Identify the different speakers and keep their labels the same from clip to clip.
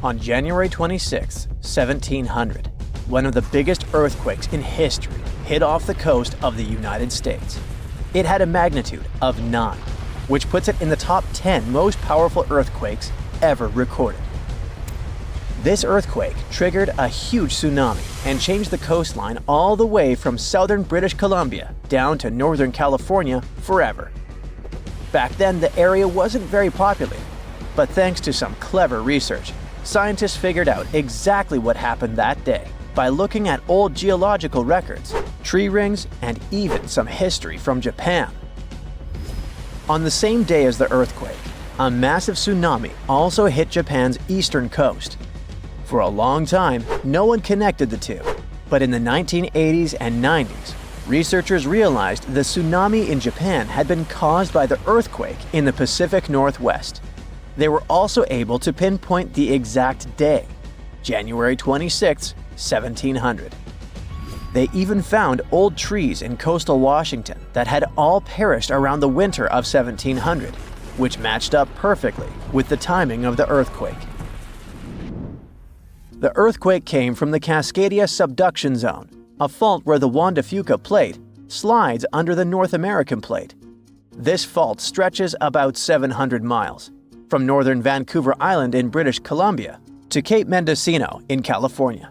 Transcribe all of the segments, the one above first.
Speaker 1: On January 26, 1700, one of the biggest earthquakes in history hit off the coast of the United States. It had a magnitude of 9, which puts it in the top 10 most powerful earthquakes ever recorded. This earthquake triggered a huge tsunami and changed the coastline all the way from southern British Columbia down to northern California forever. Back then, the area wasn't very populated, but thanks to some clever research, scientists figured out exactly what happened that day by looking at old geological records, tree rings, and even some history from Japan. On the same day as the earthquake, a massive tsunami also hit Japan's eastern coast. For a long time, no one connected the two, but in the 1980s and 90s, researchers realized the tsunami in Japan had been caused by the earthquake in the Pacific Northwest. They were also able to pinpoint the exact day, January 26, 1700. They even found old trees in coastal Washington that had all perished around the winter of 1700, which matched up perfectly with the timing of the earthquake. The earthquake came from the Cascadia subduction zone, a fault where the Juan de Fuca plate slides under the North American plate. This fault stretches about 700 miles, from northern Vancouver Island in British Columbia to Cape Mendocino in California.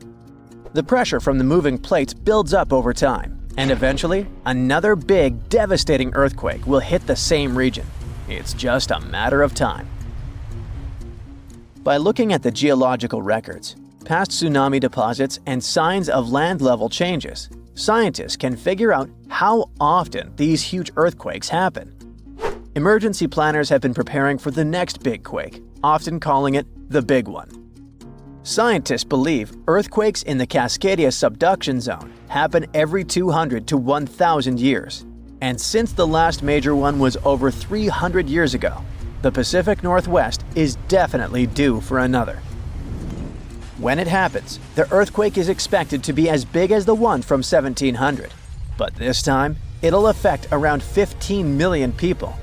Speaker 1: The pressure from the moving plates builds up over time, and eventually, another big, devastating earthquake will hit the same region. It's just a matter of time. By looking at the geological records, past tsunami deposits, and signs of land level changes, scientists can figure out how often these huge earthquakes happen. Emergency planners have been preparing for the next big quake, often calling it the big one. Scientists believe earthquakes in the Cascadia subduction zone happen every 200 to 1,000 years. And since the last major one was over 300 years ago, the Pacific Northwest is definitely due for another. When it happens, the earthquake is expected to be as big as the one from 1700. But this time, it'll affect around 15 million people.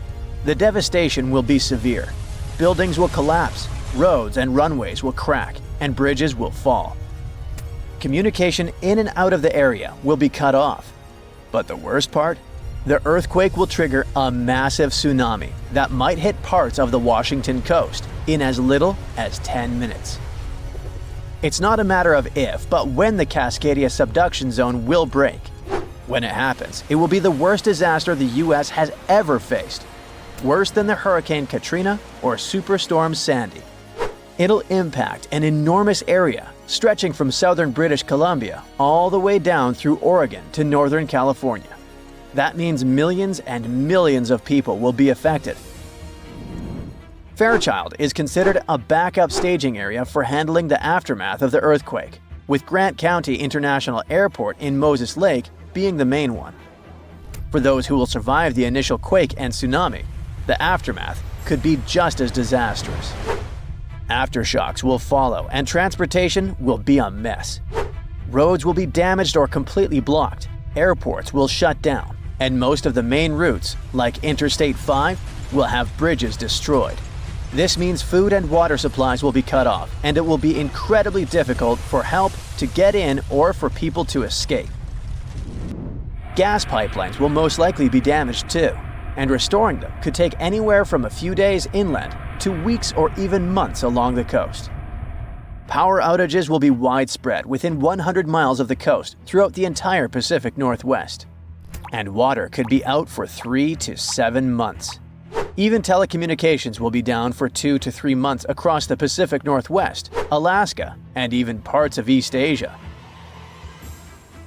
Speaker 1: The devastation will be severe. Buildings will collapse, roads and runways will crack, and bridges will fall. Communication in and out of the area will be cut off. But the worst part? The earthquake will trigger a massive tsunami that might hit parts of the Washington coast in as little as 10 minutes. It's not a matter of if, but when the Cascadia subduction zone will break. When it happens, it will be the worst disaster the US has ever faced. Worse than the Hurricane Katrina or Superstorm Sandy. It'll impact an enormous area, stretching from southern British Columbia all the way down through Oregon to northern California. That means millions and millions of people will be affected. Fairchild is considered a backup staging area for handling the aftermath of the earthquake, with Grant County International Airport in Moses Lake being the main one. For those who will survive the initial quake and tsunami, the aftermath could be just as disastrous. Aftershocks will follow, and transportation will be a mess. Roads will be damaged or completely blocked, airports will shut down, and most of the main routes, like Interstate 5, will have bridges destroyed. This means food and water supplies will be cut off, and it will be incredibly difficult for help to get in or for people to escape. Gas pipelines will most likely be damaged too, and restoring them could take anywhere from a few days inland to weeks or even months along the coast. Power outages will be widespread within 100 miles of the coast throughout the entire Pacific Northwest. And water could be out for 3 to 7 months. Even telecommunications will be down for 2 to 3 months across the Pacific Northwest, Alaska, and even parts of East Asia.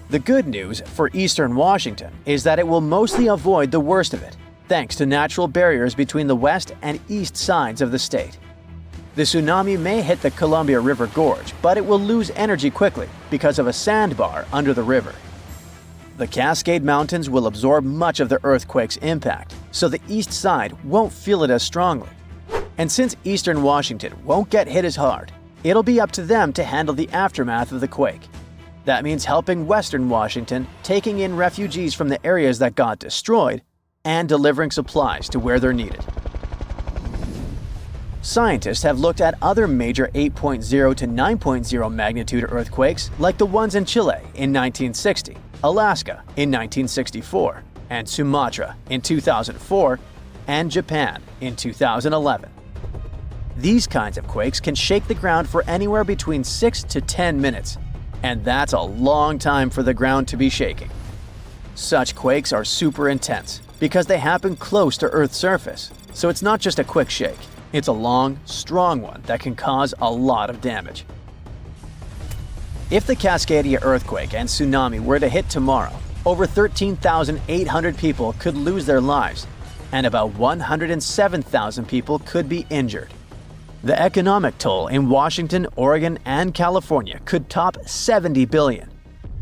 Speaker 1: The good news for eastern Washington is that it will mostly avoid the worst of it, thanks to natural barriers between the west and east sides of the state. The tsunami may hit the Columbia River Gorge, but it will lose energy quickly because of a sandbar under the river. The Cascade Mountains will absorb much of the earthquake's impact, so the east side won't feel it as strongly. And since eastern Washington won't get hit as hard, it'll be up to them to handle the aftermath of the quake. That means helping western Washington, taking in refugees from the areas that got destroyed, and delivering supplies to where they're needed. Scientists have looked at other major 8.0 to 9.0 magnitude earthquakes like the ones in Chile in 1960, Alaska in 1964, and Sumatra in 2004, and Japan in 2011. These kinds of quakes can shake the ground for anywhere between 6 to 10 minutes, and that's a long time for the ground to be shaking. Such quakes are super intense because they happen close to Earth's surface, so it's not just a quick shake. It's a long, strong one that can cause a lot of damage. If the Cascadia earthquake and tsunami were to hit tomorrow, over 13,800 people could lose their lives, and about 107,000 people could be injured. The economic toll in Washington, Oregon, and California could top 70 billion.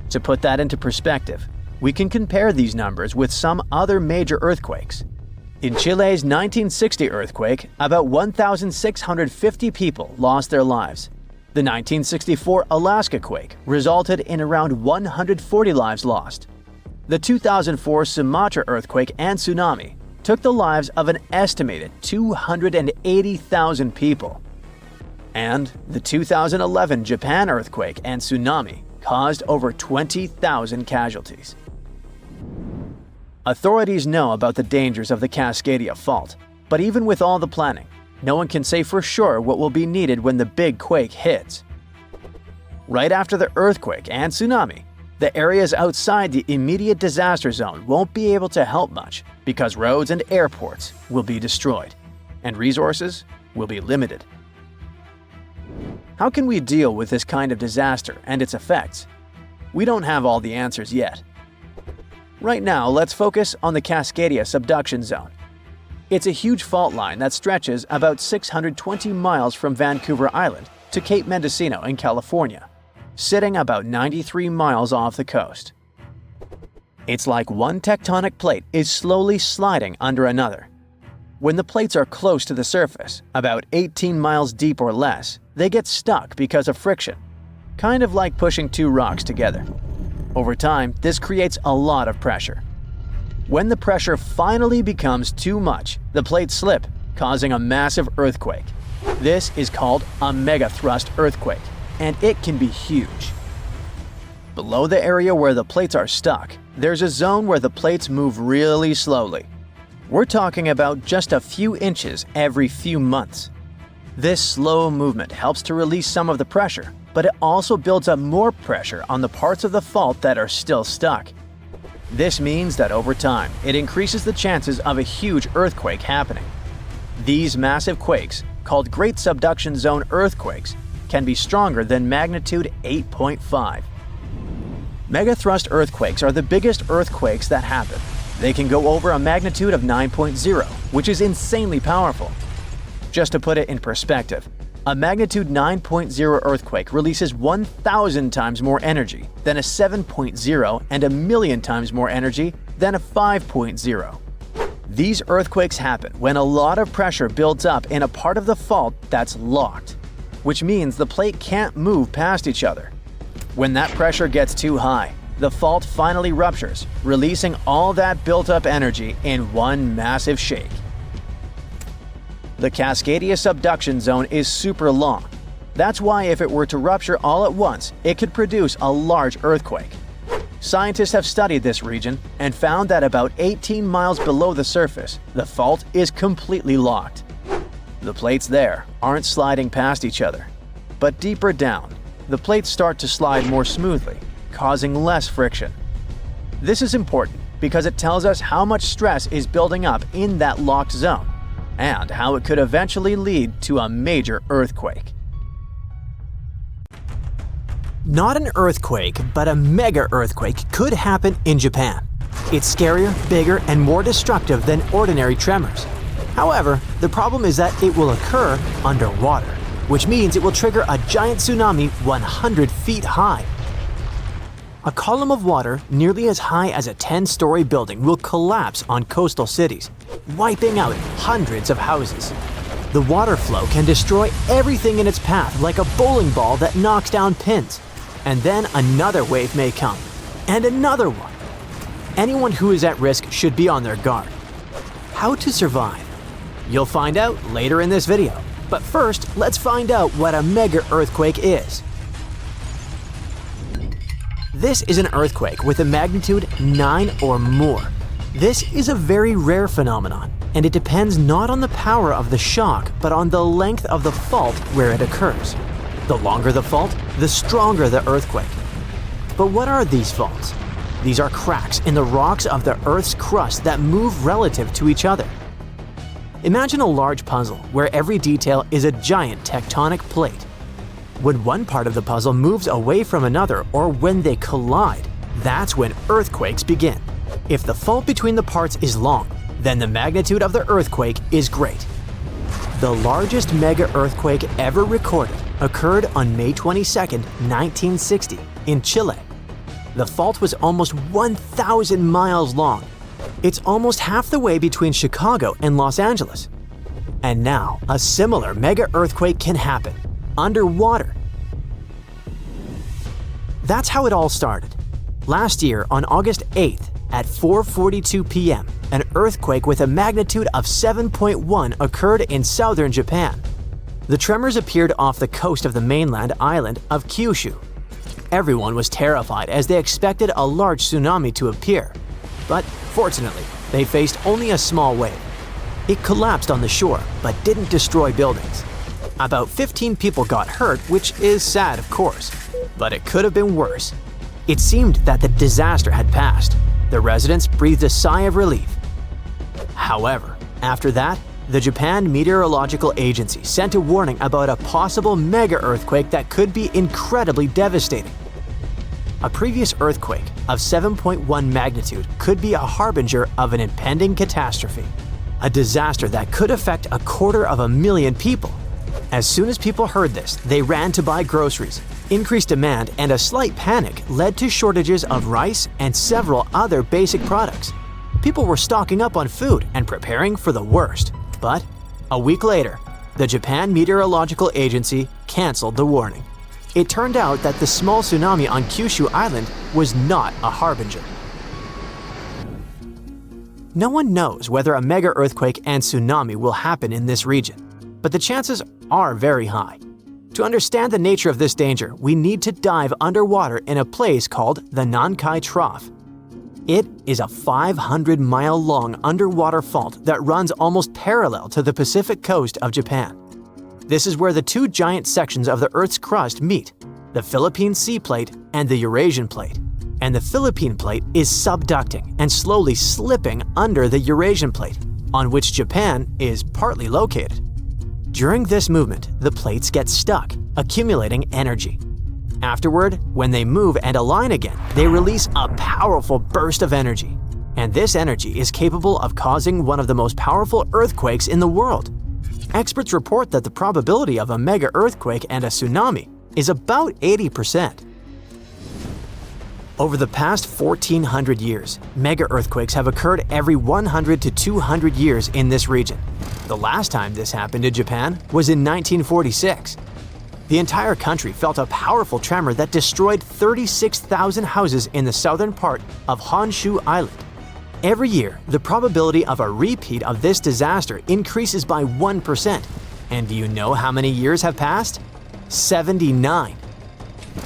Speaker 1: To put that into perspective, we can compare these numbers with some other major earthquakes. In Chile's 1960 earthquake, about 1,650 people lost their lives. The 1964 Alaska quake resulted in around 140 lives lost. The 2004 Sumatra earthquake and tsunami took the lives of an estimated 280,000 people. And the 2011 Japan earthquake and tsunami caused over 20,000 casualties. Authorities know about the dangers of the Cascadia fault, but even with all the planning, no one can say for sure what will be needed when the big quake hits. Right after the earthquake and tsunami, the areas outside the immediate disaster zone won't be able to help much because roads and airports will be destroyed, and resources will be limited. How can we deal with this kind of disaster and its effects? We don't have all the answers yet. Right now, let's focus on the Cascadia subduction zone. It's a huge fault line that stretches about 620 miles from Vancouver Island to Cape Mendocino in California, sitting about 93 miles off the coast. It's like one tectonic plate is slowly sliding under another. When the plates are close to the surface, about 18 miles deep or less, they get stuck because of friction, kind of like pushing two rocks together. Over time, this creates a lot of pressure. When the pressure finally becomes too much, the plates slip, causing a massive earthquake. This is called a megathrust earthquake, and it can be huge. Below the area where the plates are stuck, there's a zone where the plates move really slowly. We're talking about just a few inches every few months. This slow movement helps to release some of the pressure, but it also builds up more pressure on the parts of the fault that are still stuck. This means that over time, it increases the chances of a huge earthquake happening. These massive quakes, called Great Subduction Zone earthquakes, can be stronger than magnitude 8.5. Megathrust earthquakes are the biggest earthquakes that happen. They can go over a magnitude of 9.0, which is insanely powerful. Just to put it in perspective, a magnitude 9.0 earthquake releases 1,000 times more energy than a 7.0 and 1,000,000 times more energy than a 5.0. These earthquakes happen when a lot of pressure builds up in a part of the fault that's locked, which means the plate can't move past each other. When that pressure gets too high, the fault finally ruptures, releasing all that built-up energy in one massive shake. The Cascadia subduction zone is super long. That's why if it were to rupture all at once, it could produce a large earthquake. Scientists have studied this region and found that about 18 miles below the surface, the fault is completely locked. The plates there aren't sliding past each other. But deeper down, the plates start to slide more smoothly, causing less friction. This is important because it tells us how much stress is building up in that locked zone, and how it could eventually lead to a major earthquake. Not an earthquake, but a mega earthquake could happen in Japan. It's scarier, bigger, and more destructive than ordinary tremors. However, the problem is that it will occur underwater, which means it will trigger a giant tsunami 100 feet high. A column of water nearly as high as a 10-story building will collapse on coastal cities, wiping out hundreds of houses. The water flow can destroy everything in its path like a bowling ball that knocks down pins. And then another wave may come, and another one. Anyone who is at risk should be on their guard. How to survive? You'll find out later in this video. But first, let's find out what a mega-earthquake is. This is an earthquake with a magnitude 9 or more. This is a very rare phenomenon, and it depends not on the power of the shock, but on the length of the fault where it occurs. The longer the fault, the stronger the earthquake. But what are these faults? These are cracks in the rocks of the Earth's crust that move relative to each other. Imagine a large puzzle where every detail is a giant tectonic plate. When one part of the puzzle moves away from another, or when they collide, that's when earthquakes begin. If the fault between the parts is long, then the magnitude of the earthquake is great. The largest mega-earthquake ever recorded occurred on May 22, 1960, in Chile. The fault was almost 1,000 miles long. It's almost half the way between Chicago and Los Angeles. And now, a similar mega-earthquake can happen, underwater. That's how it all started. Last year, on August 8th, at 4:42 p.m., an earthquake with a magnitude of 7.1 occurred in southern Japan. The tremors appeared off the coast of the mainland island of Kyushu. Everyone was terrified as they expected a large tsunami to appear. But fortunately, they faced only a small wave. It collapsed on the shore, but didn't destroy buildings. About 15 people got hurt, which is sad, of course. But it could have been worse. It seemed that the disaster had passed. The residents breathed a sigh of relief. However, after that, the Japan Meteorological Agency sent a warning about a possible mega-earthquake that could be incredibly devastating. A previous earthquake of 7.1 magnitude could be a harbinger of an impending catastrophe, a disaster that could affect 250,000 people. As soon as people heard this, they ran to buy groceries. Increased demand and a slight panic led to shortages of rice and several other basic products. People were stocking up on food and preparing for the worst. But a week later, the Japan Meteorological Agency canceled the warning. It turned out that the small tsunami on Kyushu Island was not a harbinger. No one knows whether a mega-earthquake and tsunami will happen in this region, but the chances are very high. To understand the nature of this danger, we need to dive underwater in a place called the Nankai Trough. It is a 500-mile-long underwater fault that runs almost parallel to the Pacific coast of Japan. This is where the two giant sections of the Earth's crust meet, the Philippine Sea Plate and the Eurasian Plate. And the Philippine Plate is subducting and slowly slipping under the Eurasian Plate, on which Japan is partly located. During this movement, the plates get stuck, accumulating energy. Afterward, when they move and align again, they release a powerful burst of energy. And this energy is capable of causing one of the most powerful earthquakes in the world. Experts report that the probability of a mega-earthquake and a tsunami is about 80%. Over the past 1,400 years, mega-earthquakes have occurred every 100 to 200 years in this region. The last time this happened in Japan was in 1946. The entire country felt a powerful tremor that destroyed 36,000 houses in the southern part of Honshu Island. Every year, the probability of a repeat of this disaster increases by 1%. And do you know how many years have passed? 79.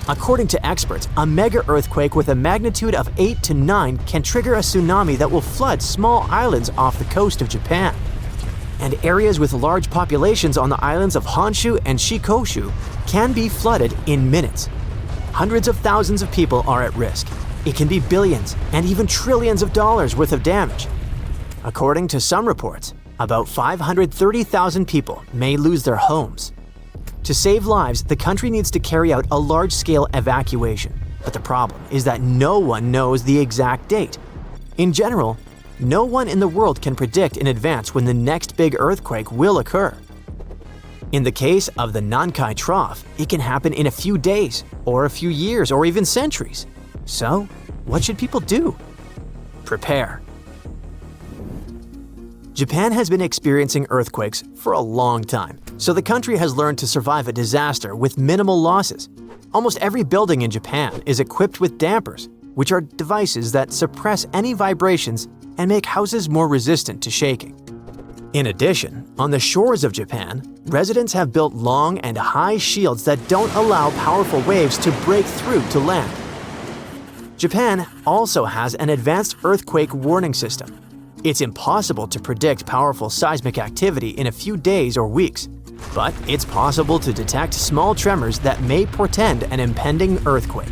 Speaker 1: According to experts, a mega-earthquake with a magnitude of 8 to 9 can trigger a tsunami that will flood small islands off the coast of Japan. And areas with large populations on the islands of Honshu and Shikoku can be flooded in minutes. Hundreds of thousands of people are at risk. It can be billions and even trillions of dollars worth of damage. According to some reports, about 530,000 people may lose their homes. To save lives, the country needs to carry out a large-scale evacuation. But the problem is that no one knows the exact date. In general, no one in the world can predict in advance when the next big earthquake will occur. In the case of the Nankai Trough, it can happen in a few days, or a few years, or even centuries. So, what should people do? Prepare. Japan has been experiencing earthquakes for a long time, so the country has learned to survive a disaster with minimal losses. Almost every building in Japan is equipped with dampers, which are devices that suppress any vibrations and make houses more resistant to shaking. In addition, on the shores of Japan, residents have built long and high shields that don't allow powerful waves to break through to land. Japan also has an advanced earthquake warning system. It's impossible to predict powerful seismic activity in a few days or weeks, but it's possible to detect small tremors that may portend an impending earthquake.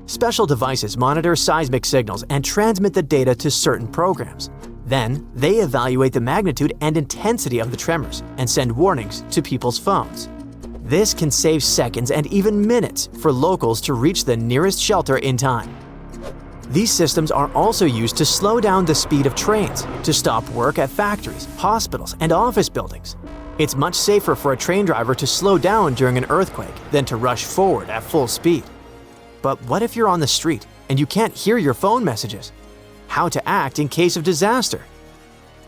Speaker 1: Special devices monitor seismic signals and transmit the data to certain programs. Then, they evaluate the magnitude and intensity of the tremors and send warnings to people's phones. This can save seconds and even minutes for locals to reach the nearest shelter in time. These systems are also used to slow down the speed of trains, to stop work at factories, hospitals, and office buildings. It's much safer for a train driver to slow down during an earthquake than to rush forward at full speed. But what if you're on the street and you can't hear your phone messages? How to act in case of disaster?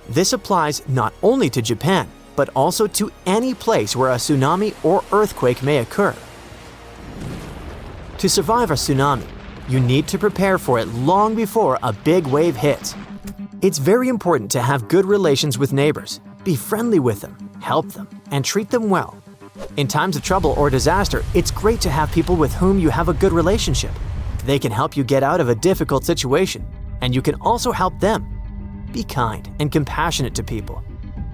Speaker 1: This applies not only to Japan, but also to any place where a tsunami or earthquake may occur. To survive a tsunami, you need to prepare for it long before a big wave hits. It's very important to have good relations with neighbors. Be friendly with them, help them, and treat them well. In times of trouble or disaster, it's great to have people with whom you have a good relationship. They can help you get out of a difficult situation, and you can also help them. Be kind and compassionate to people.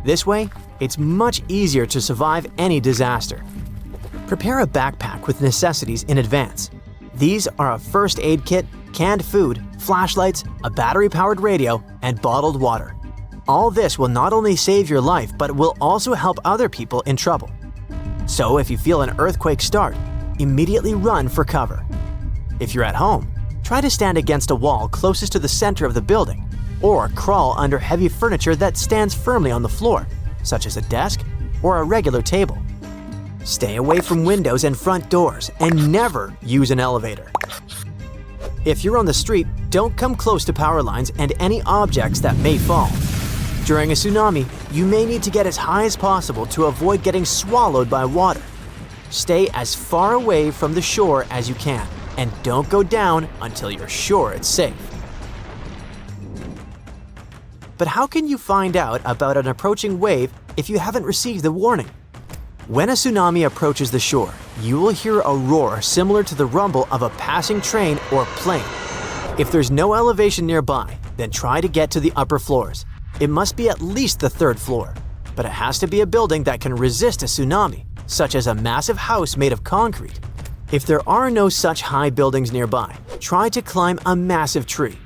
Speaker 1: This way, it's much easier to survive any disaster. Prepare a backpack with necessities in advance. These are a first aid kit, canned food, flashlights, a battery-powered radio, and bottled water. All this will not only save your life, but will also help other people in trouble. So if you feel an earthquake start, immediately run for cover. If you're at home, try to stand against a wall closest to the center of the building, or crawl under heavy furniture that stands firmly on the floor, such as a desk or a regular table. Stay away from windows and front doors, and never use an elevator. If you're on the street, don't come close to power lines and any objects that may fall. During a tsunami, you may need to get as high as possible to avoid getting swallowed by water. Stay as far away from the shore as you can, and don't go down until you're sure it's safe. But how can you find out about an approaching wave if you haven't received the warning? When a tsunami approaches the shore, you will hear a roar similar to the rumble of a passing train or plane. If there's no elevation nearby, then try to get to the upper floors. It must be at least the third floor, but it has to be a building that can resist a tsunami, such as a massive house made of concrete. If there are no such high buildings nearby, try to climb a massive tree.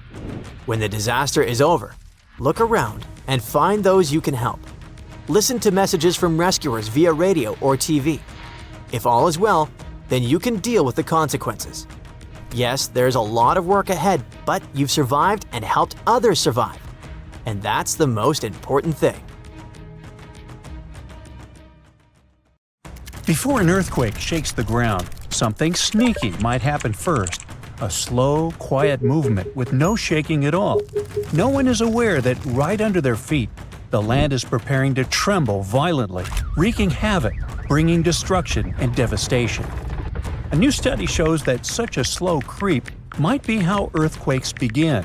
Speaker 1: When the disaster is over, look around and find those you can help. Listen to messages from rescuers via radio or TV. If all is well, then you can deal with the consequences. Yes, there's a lot of work ahead, but you've survived and helped others survive. And that's the most important thing.
Speaker 2: Before an earthquake shakes the ground, something sneaky might happen first. A slow, quiet movement with no shaking at all. No one is aware that right under their feet, the land is preparing to tremble violently, wreaking havoc, bringing destruction and devastation. A new study shows that such a slow creep might be how earthquakes begin.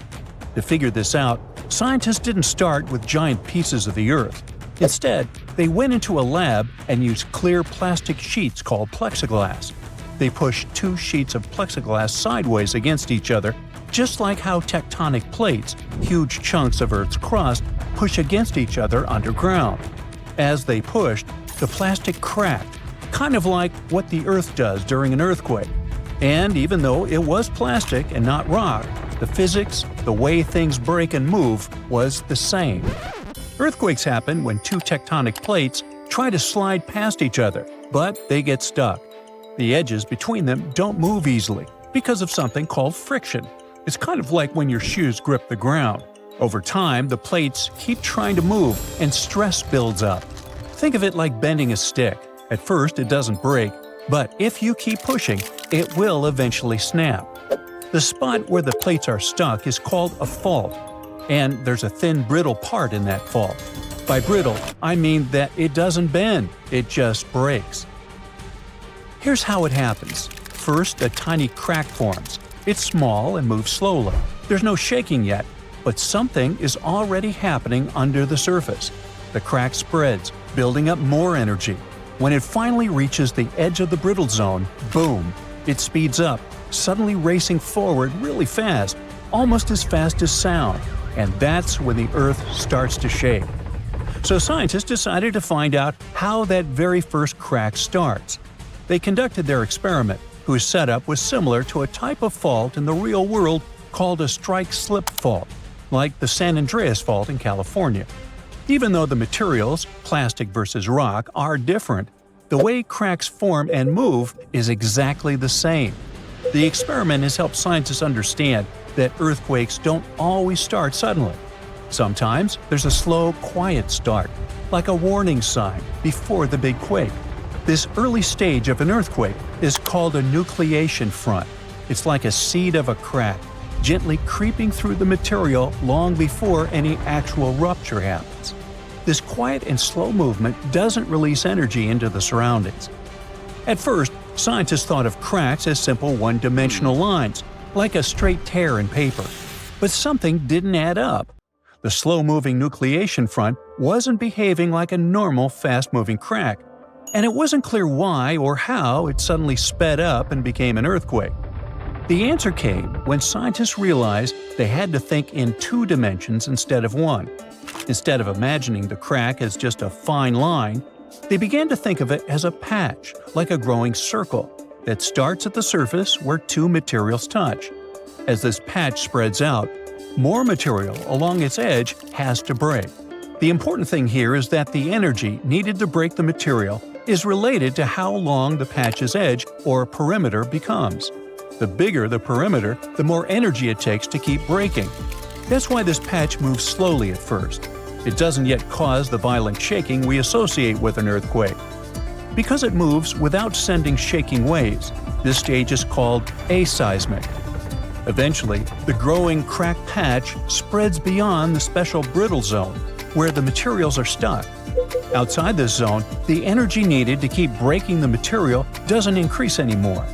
Speaker 2: To figure this out, scientists didn't start with giant pieces of the earth. Instead, they went into a lab and used clear plastic sheets called plexiglass. They pushed two sheets of plexiglass sideways against each other, just like how tectonic plates, huge chunks of Earth's crust, push against each other underground. As they pushed, the plastic cracked, kind of like what the Earth does during an earthquake. And even though it was plastic and not rock, the physics, the way things break and move, was the same. Earthquakes happen when two tectonic plates try to slide past each other, but they get stuck. The edges between them don't move easily because of something called friction. It's kind of like when your shoes grip the ground. Over time, the plates keep trying to move and stress builds up. Think of it like bending a stick. At first, it doesn't break, but if you keep pushing, it will eventually snap. The spot where the plates are stuck is called a fault, and there's a thin, brittle part in that fault. By brittle, I mean that it doesn't bend, it just breaks. Here's how it happens. First, a tiny crack forms. It's small and moves slowly. There's no shaking yet, but something is already happening under the surface. The crack spreads, building up more energy. When it finally reaches the edge of the brittle zone, boom! It speeds up, suddenly racing forward really fast, almost as fast as sound, and that's when the Earth starts to shake. So scientists decided to find out how that very first crack starts. They conducted their experiment, whose setup was similar to a type of fault in the real world called a strike-slip fault, like the San Andreas Fault in California. Even though the materials, plastic versus rock, are different, the way cracks form and move is exactly the same. The experiment has helped scientists understand that earthquakes don't always start suddenly. Sometimes there's a slow, quiet start, like a warning sign before the big quake. This early stage of an earthquake is called a nucleation front. It's like a seed of a crack, gently creeping through the material long before any actual rupture happens. This quiet and slow movement doesn't release energy into the surroundings. At first, scientists thought of cracks as simple one-dimensional lines, like a straight tear in paper. But something didn't add up. The slow-moving nucleation front wasn't behaving like a normal fast-moving crack, and it wasn't clear why or how it suddenly sped up and became an earthquake. The answer came when scientists realized they had to think in two dimensions instead of one. Instead of imagining the crack as just a fine line, they began to think of it as a patch, like a growing circle, that starts at the surface where two materials touch. As this patch spreads out, more material along its edge has to break. The important thing here is that the energy needed to break the material is related to how long the patch's edge or perimeter becomes. The bigger the perimeter, the more energy it takes to keep breaking. That's why this patch moves slowly at first. It doesn't yet cause the violent shaking we associate with an earthquake. Because it moves without sending shaking waves, this stage is called aseismic. Eventually, the growing crack patch spreads beyond the special brittle zone, where the materials are stuck. Outside this zone, the energy needed to keep breaking the material doesn't increase anymore.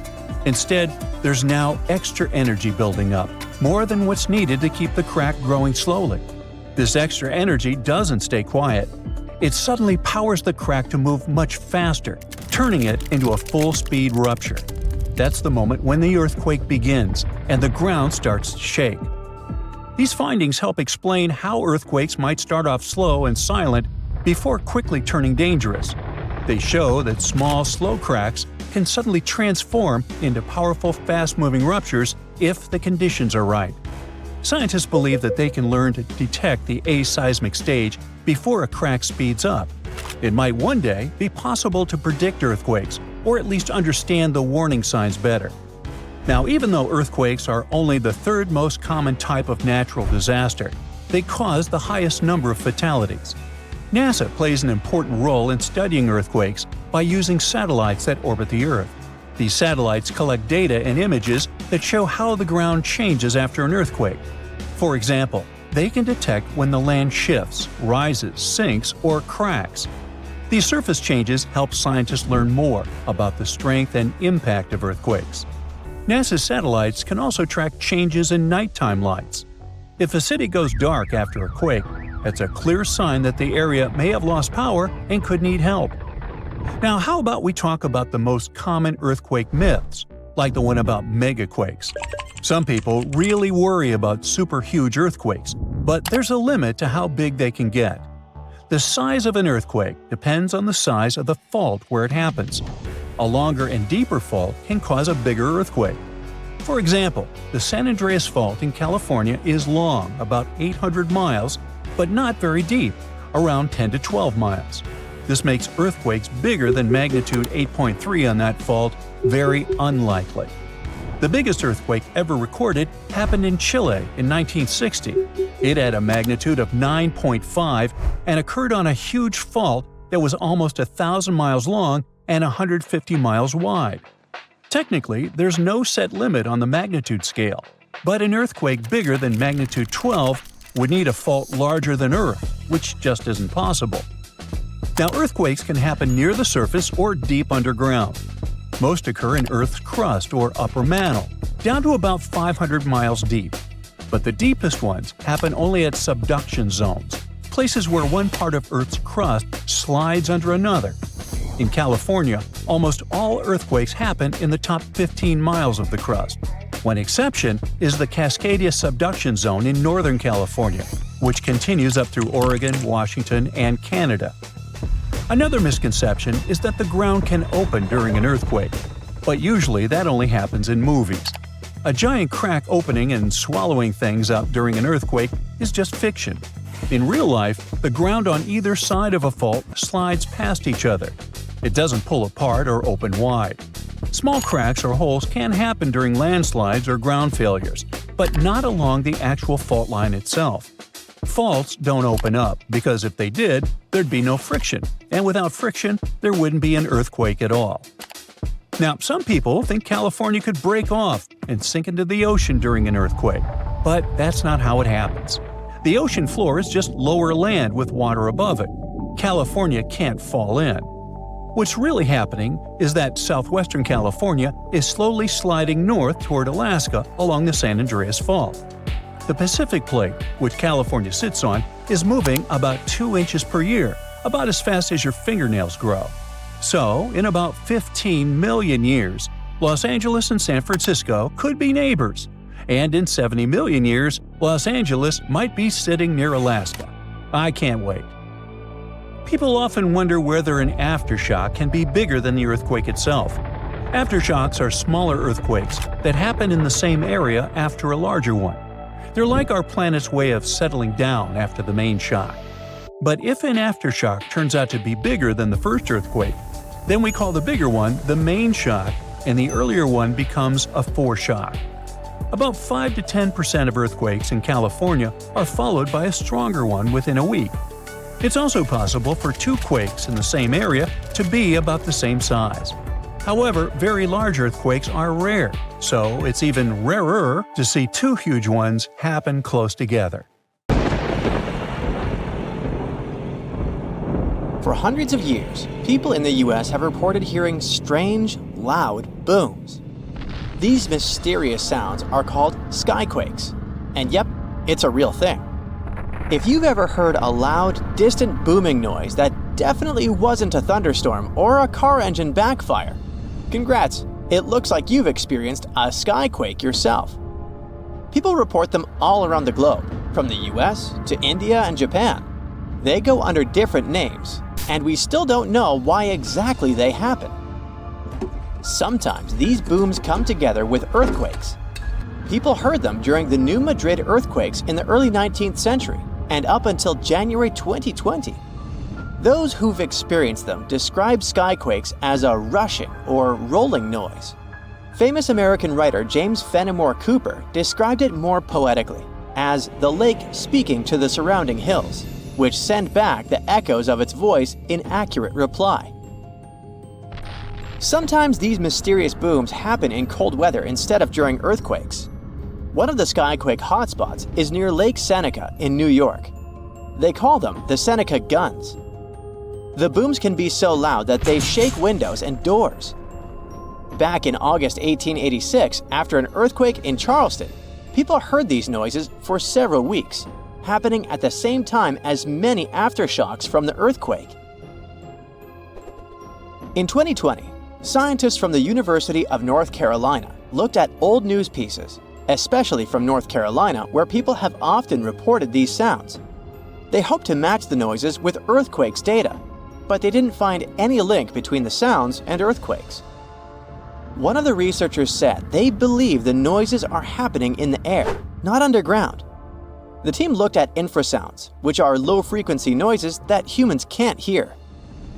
Speaker 2: Instead, there's now extra energy building up, more than what's needed to keep the crack growing slowly. This extra energy doesn't stay quiet. It suddenly powers the crack to move much faster, turning it into a full-speed rupture. That's the moment when the earthquake begins and the ground starts to shake. These findings help explain how earthquakes might start off slow and silent before quickly turning dangerous. They show that small, slow cracks can suddenly transform into powerful, fast-moving ruptures if the conditions are right. Scientists believe that they can learn to detect the aseismic stage before a crack speeds up. It might one day be possible to predict earthquakes, or at least understand the warning signs better. Now, even though earthquakes are only the third most common type of natural disaster, they cause the highest number of fatalities. NASA plays an important role in studying earthquakes by using satellites that orbit the Earth. These satellites collect data and images that show how the ground changes after an earthquake. For example, they can detect when the land shifts, rises, sinks, or cracks. These surface changes help scientists learn more about the strength and impact of earthquakes. NASA's satellites can also track changes in nighttime lights. If a city goes dark after a quake, that's a clear sign that the area may have lost power and could need help. Now, how about we talk about the most common earthquake myths, like the one about megaquakes? Some people really worry about super huge earthquakes, but there's a limit to how big they can get. The size of an earthquake depends on the size of the fault where it happens. A longer and deeper fault can cause a bigger earthquake. For example, the San Andreas Fault in California is long, about 800 miles, but not very deep, around 10 to 12 miles. This makes earthquakes bigger than magnitude 8.3 on that fault very unlikely. The biggest earthquake ever recorded happened in Chile in 1960. It had a magnitude of 9.5 and occurred on a huge fault that was almost 1,000 miles long and 150 miles wide. Technically, there's no set limit on the magnitude scale, but an earthquake bigger than magnitude 12 would need a fault larger than Earth, which just isn't possible. Now, earthquakes can happen near the surface or deep underground. Most occur in Earth's crust or upper mantle, down to about 500 miles deep. But the deepest ones happen only at subduction zones, places where one part of Earth's crust slides under another. In California, almost all earthquakes happen in the top 15 miles of the crust. One exception is the Cascadia subduction zone in Northern California, which continues up through Oregon, Washington, and Canada. Another misconception is that the ground can open during an earthquake, but usually that only happens in movies. A giant crack opening and swallowing things up during an earthquake is just fiction. In real life, the ground on either side of a fault slides past each other. It doesn't pull apart or open wide. Small cracks or holes can happen during landslides or ground failures, but not along the actual fault line itself. Faults don't open up because if they did, there'd be no friction, and without friction, there wouldn't be an earthquake at all. Now, some people think California could break off and sink into the ocean during an earthquake, but that's not how it happens. The ocean floor is just lower land with water above it. California can't fall in. What's really happening is that southwestern California is slowly sliding north toward Alaska along the San Andreas Fault. The Pacific Plate, which California sits on, is moving about 2 inches per year, about as fast as your fingernails grow. So, in about 15 million years, Los Angeles and San Francisco could be neighbors. And in 70 million years, Los Angeles might be sitting near Alaska. I can't wait. People often wonder whether an aftershock can be bigger than the earthquake itself. Aftershocks are smaller earthquakes that happen in the same area after a larger one. They're like our planet's way of settling down after the main shock. But if an aftershock turns out to be bigger than the first earthquake, then we call the bigger one the main shock, and the earlier one becomes a foreshock. About 5 to 10% of earthquakes in California are followed by a stronger one within a week. It's also possible for 2 quakes in the same area to be about the same size. However, very large earthquakes are rare, so it's even rarer to see 2 huge ones happen close together.
Speaker 1: For hundreds of years, people in the US have reported hearing strange, loud booms. These mysterious sounds are called skyquakes. And yep, it's a real thing. If you've ever heard a loud, distant booming noise that definitely wasn't a thunderstorm or a car engine backfire, congrats, it looks like you've experienced a skyquake yourself. People report them all around the globe, from the US to India and Japan. They go under different names, and we still don't know why exactly they happen. Sometimes these booms come together with earthquakes. People heard them during the New Madrid earthquakes in the early 19th century and up until January 2020. Those who've experienced them describe skyquakes as a rushing or rolling noise. Famous American writer James Fenimore Cooper described it more poetically as the lake speaking to the surrounding hills, which send back the echoes of its voice in accurate reply. Sometimes these mysterious booms happen in cold weather instead of during earthquakes. One of the skyquake hotspots is near Lake Seneca in New York. They call them the Seneca Guns. The booms can be so loud that they shake windows and doors. Back in August 1886, after an earthquake in Charleston, people heard these noises for several weeks, happening at the same time as many aftershocks from the earthquake. In 2020, scientists from the University of North Carolina looked at old news pieces, especially from North Carolina, where people have often reported these sounds. They hoped to match the noises with earthquakes data, but they didn't find any link between the sounds and earthquakes. One of the researchers said they believe the noises are happening in the air, not underground. The team looked at infrasounds, which are low-frequency noises that humans can't hear.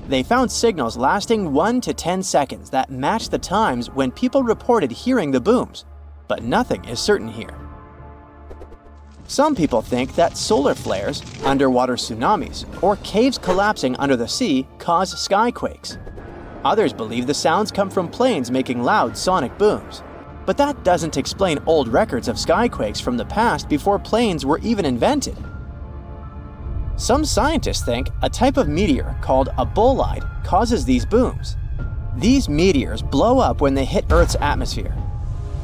Speaker 1: They found signals lasting 1 to 10 seconds that matched the times when people reported hearing the booms, but nothing is certain here. Some people think that solar flares, underwater tsunamis, or caves collapsing under the sea cause skyquakes. Others believe the sounds come from planes making loud sonic booms. But that doesn't explain old records of skyquakes from the past before planes were even invented. Some scientists think a type of meteor called a bolide causes these booms. These meteors blow up when they hit Earth's atmosphere.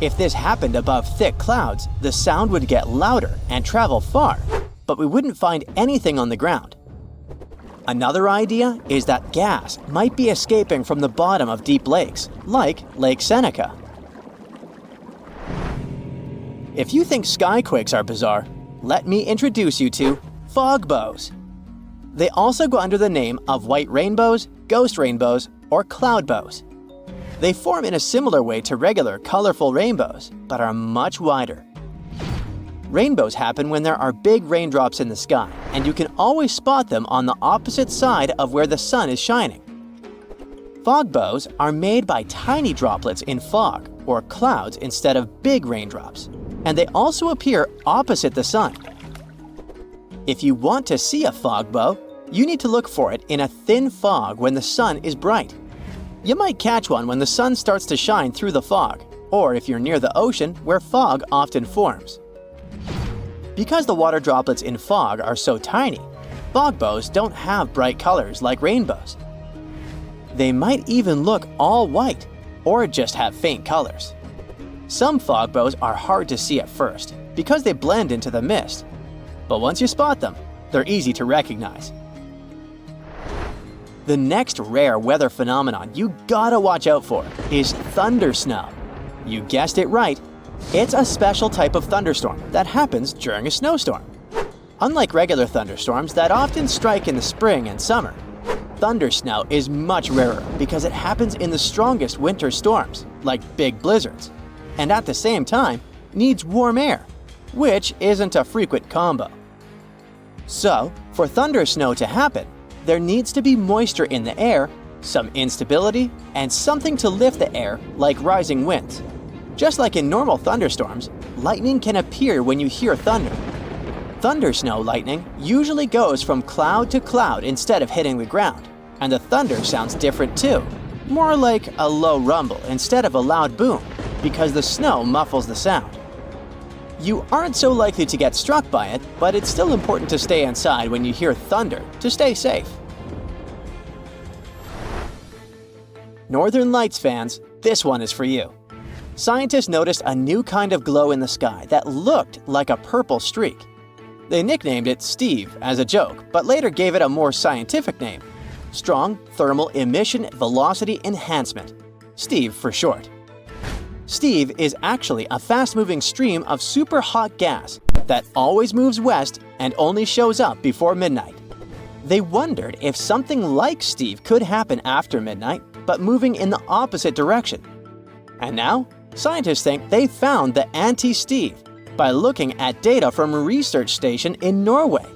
Speaker 1: If this happened above thick clouds, the sound would get louder and travel far. but we wouldn't find anything on the ground. Another idea is that gas might be escaping from the bottom of deep lakes, like Lake Seneca. If you think skyquakes are bizarre, let me introduce you to fog bows. They also go under the name of white rainbows, ghost rainbows, or cloud bows. They form in a similar way to regular colorful rainbows, but are much wider. Rainbows happen when there are big raindrops in the sky, and you can always spot them on the opposite side of where the sun is shining. Fog bows are made by tiny droplets in fog, or clouds, instead of big raindrops, and they also appear opposite the sun. If you want to see a fog bow, you need to look for it in a thin fog when the sun is bright. You might catch one when the sun starts to shine through the fog, or if you're near the ocean where fog often forms. Because the water droplets in fog are so tiny, fog bows don't have bright colors like rainbows. They might even look all white, or just have faint colors. Some fog bows are hard to see at first because they blend into the mist, but once you spot them, they're easy to recognize. The next rare weather phenomenon you gotta watch out for is thunder snow. You guessed it right, it's a special type of thunderstorm that happens during a snowstorm. Unlike regular thunderstorms that often strike in the spring and summer, thunder snow is much rarer because it happens in the strongest winter storms, like big blizzards, and at the same time needs warm air, which isn't a frequent combo. So, for thunder snow to happen, there needs to be moisture in the air, some instability, and something to lift the air, like rising winds. Just like in normal thunderstorms, lightning can appear when you hear thunder. Thunder snow lightning usually goes from cloud to cloud instead of hitting the ground, and the thunder sounds different too, more like a low rumble instead of a loud boom, because the snow muffles the sound. You aren't so likely to get struck by it, but it's still important to stay inside when you hear thunder to stay safe. Northern Lights fans, this one is for you. Scientists noticed a new kind of glow in the sky that looked like a purple streak. They nicknamed it Steve as a joke, but later gave it a more scientific name: Strong Thermal Emission Velocity Enhancement, Steve for short. Steve is actually a fast-moving stream of super hot gas that always moves west and only shows up before midnight. They wondered if something like Steve could happen after midnight, but moving in the opposite direction. And now, scientists think they found the anti-Steve by looking at data from a research station in Norway.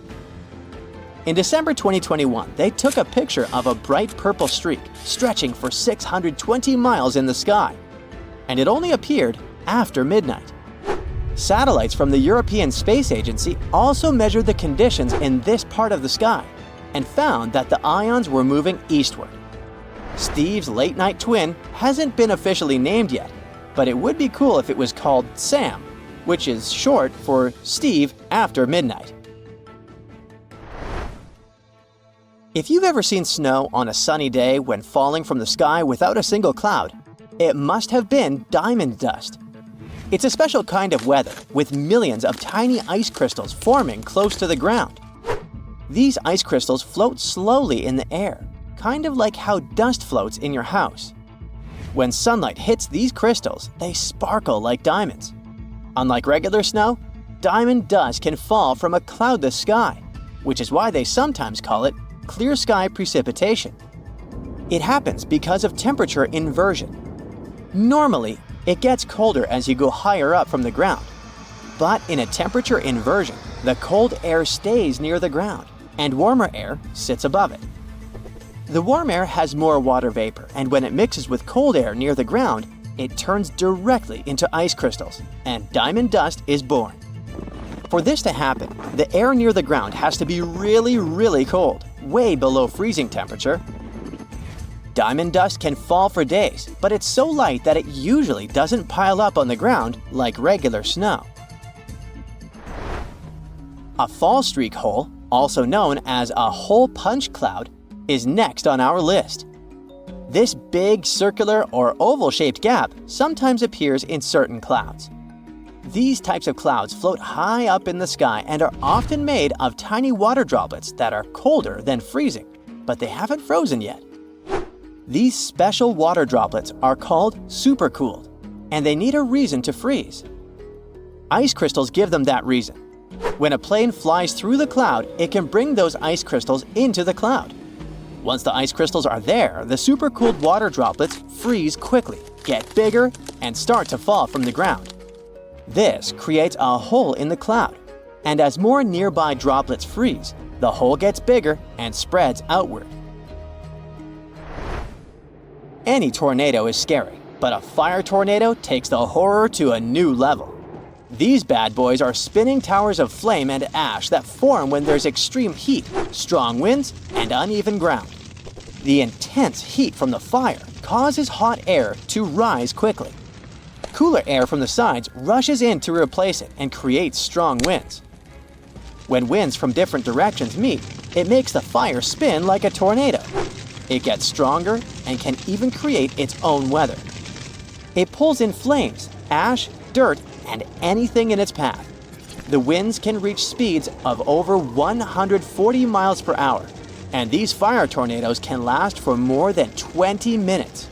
Speaker 1: In December 2021, they took a picture of a bright purple streak stretching for 620 miles in the sky, and it only appeared after midnight. Satellites from the European Space Agency also measured the conditions in this part of the sky and found that the ions were moving eastward. Steve's late-night twin hasn't been officially named yet, but it would be cool if it was called SAM, which is short for Steve after midnight. If you've ever seen snow on a sunny day when falling from the sky without a single cloud, it must have been diamond dust. It's a special kind of weather with millions of tiny ice crystals forming close to the ground. These ice crystals float slowly in the air, kind of like how dust floats in your house. When sunlight hits these crystals, they sparkle like diamonds. Unlike regular snow, diamond dust can fall from a cloudless sky, which is why they sometimes call it clear sky precipitation. It happens because of temperature inversion. Normally, it gets colder as you go higher up from the ground. But in a temperature inversion, the cold air stays near the ground, and warmer air sits above it. The warm air has more water vapor, and when it mixes with cold air near the ground, it turns directly into ice crystals, and diamond dust is born. For this to happen, the air near the ground has to be really cold, way below freezing temperature. Diamond dust can fall for days, but it's so light that it usually doesn't pile up on the ground like regular snow. A fall streak hole, also known as a hole punch cloud, is next on our list. This big circular or oval-shaped gap sometimes appears in certain clouds. These types of clouds float high up in the sky and are often made of tiny water droplets that are colder than freezing, but they haven't frozen yet. These special water droplets are called supercooled, and they need a reason to freeze. Ice crystals give them that reason. When a plane flies through the cloud, it can bring those ice crystals into the cloud. Once the ice crystals are there, the supercooled water droplets freeze quickly, get bigger, and start to fall from the ground. This creates a hole in the cloud, and as more nearby droplets freeze, the hole gets bigger and spreads outward. Any tornado is scary, but a fire tornado takes the horror to a new level. These bad boys are spinning towers of flame and ash that form when there's extreme heat, strong winds, and uneven ground. The intense heat from the fire causes hot air to rise quickly. Cooler air from the sides rushes in to replace it and creates strong winds. When winds from different directions meet, it makes the fire spin like a tornado. It gets stronger and can even create its own weather. It pulls in flames, ash, dirt, and anything in its path. The winds can reach speeds of over 140 miles per hour, and these fire tornadoes can last for more than 20 minutes.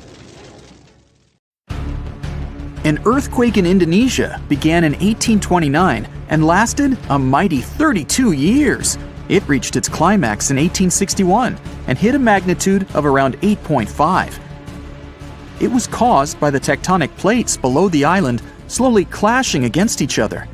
Speaker 3: An earthquake in Indonesia began in 1829 and lasted a mighty 32 years. It reached its climax in 1861 and hit a magnitude of around 8.5. It was caused by the tectonic plates below the island slowly clashing against each other.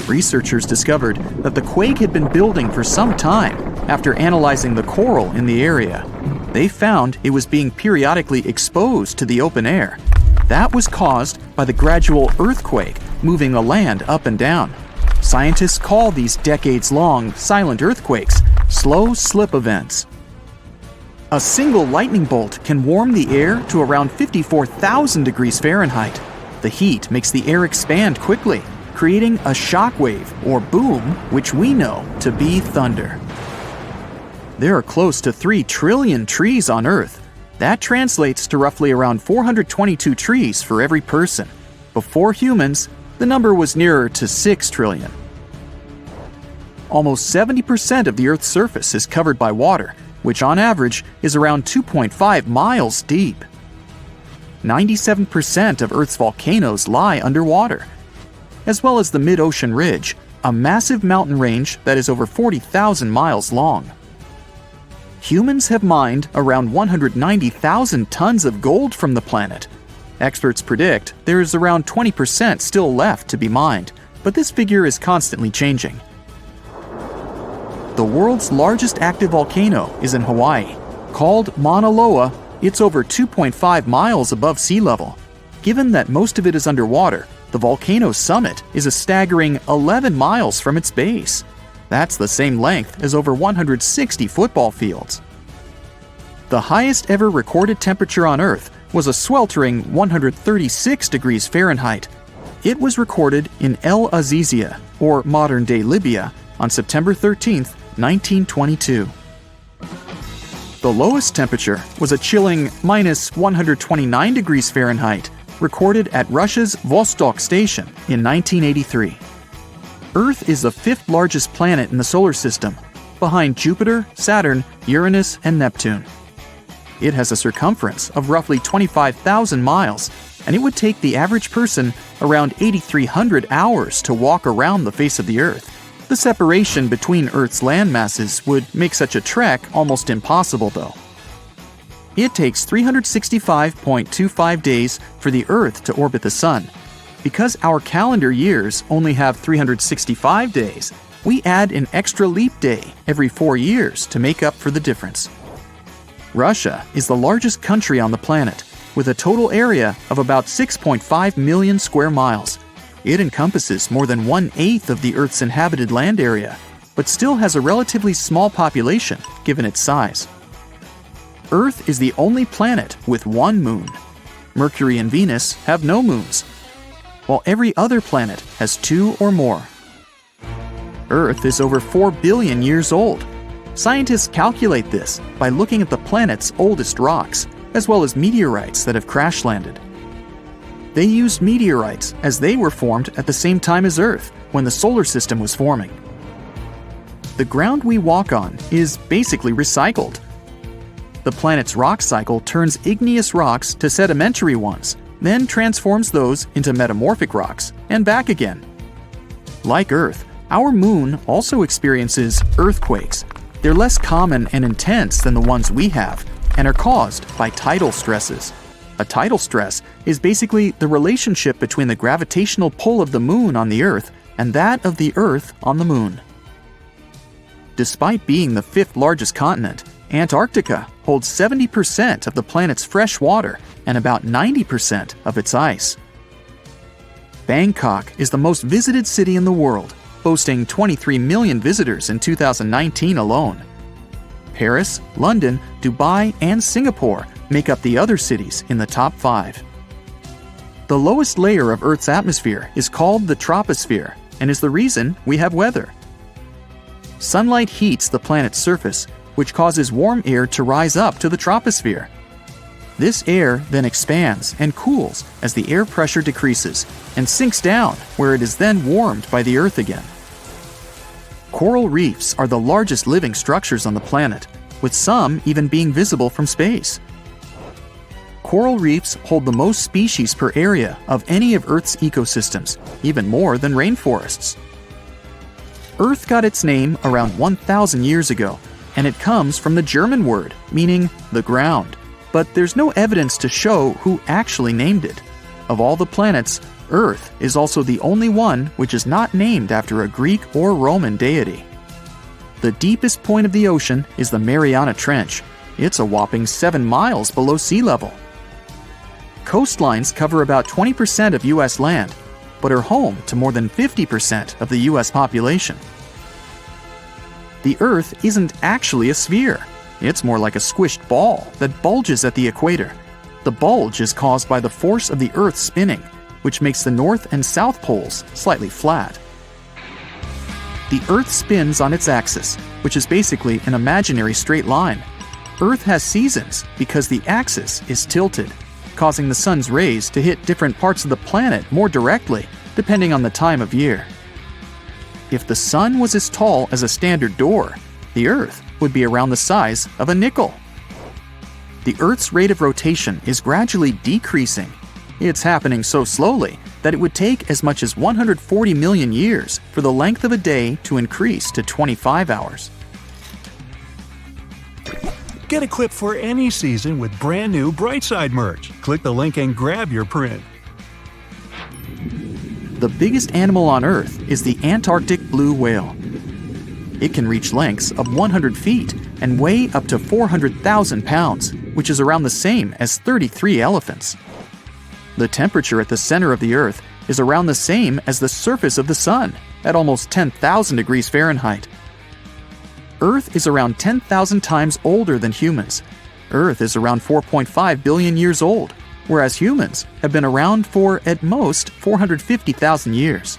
Speaker 3: Researchers discovered that the quake had been building for some time after analyzing the coral in the area. They found it was being periodically exposed to the open air. That was caused by the gradual earthquake moving the land up and down. Scientists call these decades-long silent earthquakes slow slip events. A single lightning bolt can warm the air to around 54,000 degrees Fahrenheit. The heat makes the air expand quickly, creating a shock wave or boom, which we know to be thunder. There are close to 3 trillion trees on Earth. That translates to roughly around 422 trees for every person. Before humans, the number was nearer to 6 trillion. Almost 70% of the Earth's surface is covered by water, which on average is around 2.5 miles deep. 97% of Earth's volcanoes lie underwater, as well as the mid-ocean ridge, a massive mountain range that is over 40,000 miles long. Humans have mined around 190,000 tons of gold from the planet. Experts predict there is around 20% still left to be mined, but this figure is constantly changing. The world's largest active volcano is in Hawaii. Called Mauna Loa, it's over 2.5 miles above sea level. Given that most of it is underwater, the volcano's summit is a staggering 11 miles from its base. That's the same length as over 160 football fields. The highest ever recorded temperature on Earth was a sweltering 136 degrees Fahrenheit. It was recorded in El Azizia, or modern-day Libya, on September 13, 1922. The lowest temperature was a chilling minus 129 degrees Fahrenheit, recorded at Russia's Vostok station in 1983. Earth is the 5th largest planet in the solar system, behind Jupiter, Saturn, Uranus, and Neptune. It has a circumference of roughly 25,000 miles, and it would take the average person around 8,300 hours to walk around the face of the Earth. The separation between Earth's land masses would make such a trek almost impossible, though. It takes 365.25 days for the Earth to orbit the Sun. Because our calendar years only have 365 days, we add an extra leap day every 4 years to make up for the difference. Russia is the largest country on the planet, with a total area of about 6.5 million square miles. It encompasses more than 1/8 of the Earth's inhabited land area, but still has a relatively small population given its size. Earth is the only planet with one moon. Mercury and Venus have no moons, while every other planet has 2 or more. Earth is over 4 billion years old. Scientists calculate this by looking at the planet's oldest rocks, as well as meteorites that have crash-landed. They used meteorites as they were formed at the same time as Earth when the solar system was forming. The ground we walk on is basically recycled. The planet's rock cycle turns igneous rocks to sedimentary ones, then transforms those into metamorphic rocks, and back again. Like Earth, our moon also experiences earthquakes. They're less common and intense than the ones we have, and are caused by tidal stresses. A tidal stress is basically the relationship between the gravitational pull of the moon on the Earth and that of the Earth on the moon. Despite being the 5th largest continent, Antarctica holds 70% of the planet's fresh water and about 90% of its ice. Bangkok is the most visited city in the world, boasting 23 million visitors in 2019 alone. Paris, London, Dubai, and Singapore make up the other cities in the top 5. The lowest layer of Earth's atmosphere is called the troposphere and is the reason we have weather. Sunlight heats the planet's surface, which causes warm air to rise up to the troposphere. This air then expands and cools as the air pressure decreases and sinks down, where it is then warmed by the Earth again. Coral reefs are the largest living structures on the planet, with some even being visible from space. Coral reefs hold the most species per area of any of Earth's ecosystems, even more than rainforests. Earth got its name around 1,000 years ago, and it comes from the German word meaning the ground, but there's no evidence to show who actually named it. Of all the planets, Earth is also the only one which is not named after a Greek or Roman deity. The deepest point of the ocean is the Mariana Trench. It's a whopping 7 miles below sea level. Coastlines cover about 20% of U.S. land, but are home to more than 50% of the U.S. population. The Earth isn't actually a sphere. It's more like a squished ball that bulges at the equator. The bulge is caused by the force of the Earth spinning, which makes the north and south poles slightly flat. The Earth spins on its axis, which is basically an imaginary straight line. Earth has seasons because the axis is tilted, causing the sun's rays to hit different parts of the planet more directly, depending on the time of year. If the sun was as tall as a standard door, the Earth would be around the size of a nickel. The Earth's rate of rotation is gradually decreasing. It's happening so slowly that it would take as much as 140 million years for the length of a day to increase to 25 hours.
Speaker 2: Get equipped for any season with brand new Brightside merch. Click the link and grab your print.
Speaker 3: The biggest animal on Earth is the Antarctic blue whale. It can reach lengths of 100 feet and weigh up to 400,000 pounds, which is around the same as 33 elephants. The temperature at the center of the Earth is around the same as the surface of the Sun, at almost 10,000 degrees Fahrenheit. Earth is around 10,000 times older than humans. Earth is around 4.5 billion years old, whereas humans have been around for, at most, 450,000 years.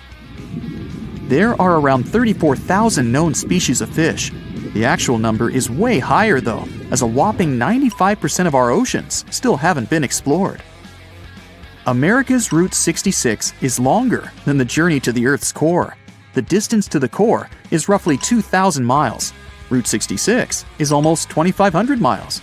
Speaker 3: There are around 34,000 known species of fish. The actual number is way higher though, as a whopping 95% of our oceans still haven't been explored. America's Route 66 is longer than the journey to the Earth's core. The distance to the core is roughly 2,000 miles. Route 66 is almost 2,500 miles.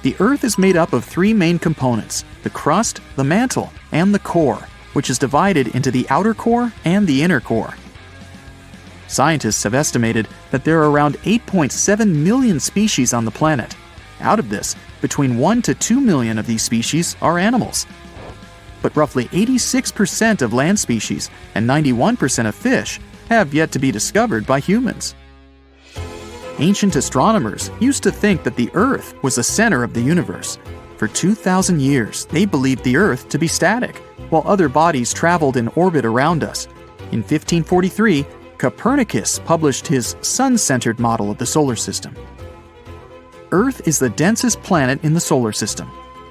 Speaker 3: The Earth is made up of 3 main components: the crust, the mantle, and the core, which is divided into the outer core and the inner core. Scientists have estimated that there are around 8.7 million species on the planet. Out of this, between 1 to 2 million of these species are animals. But roughly 86% of land species and 91% of fish have yet to be discovered by humans. Ancient astronomers used to think that the Earth was the center of the universe. For 2,000 years, they believed the Earth to be static, while other bodies traveled in orbit around us. In 1543, Copernicus published his sun-centered model of the solar system. Earth is the densest planet in the solar system.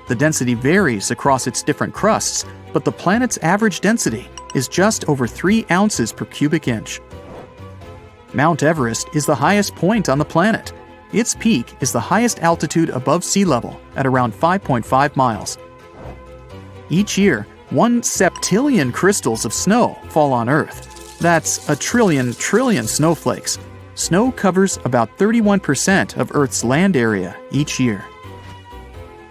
Speaker 3: The density varies across its different crusts, but the planet's average density is just over 3 ounces per cubic inch. Mount Everest is the highest point on the planet. Its peak is the highest altitude above sea level at around 5.5 miles. Each year, 1 septillion crystals of snow fall on Earth. That's a trillion snowflakes. Snow covers about 31% of Earth's land area each year.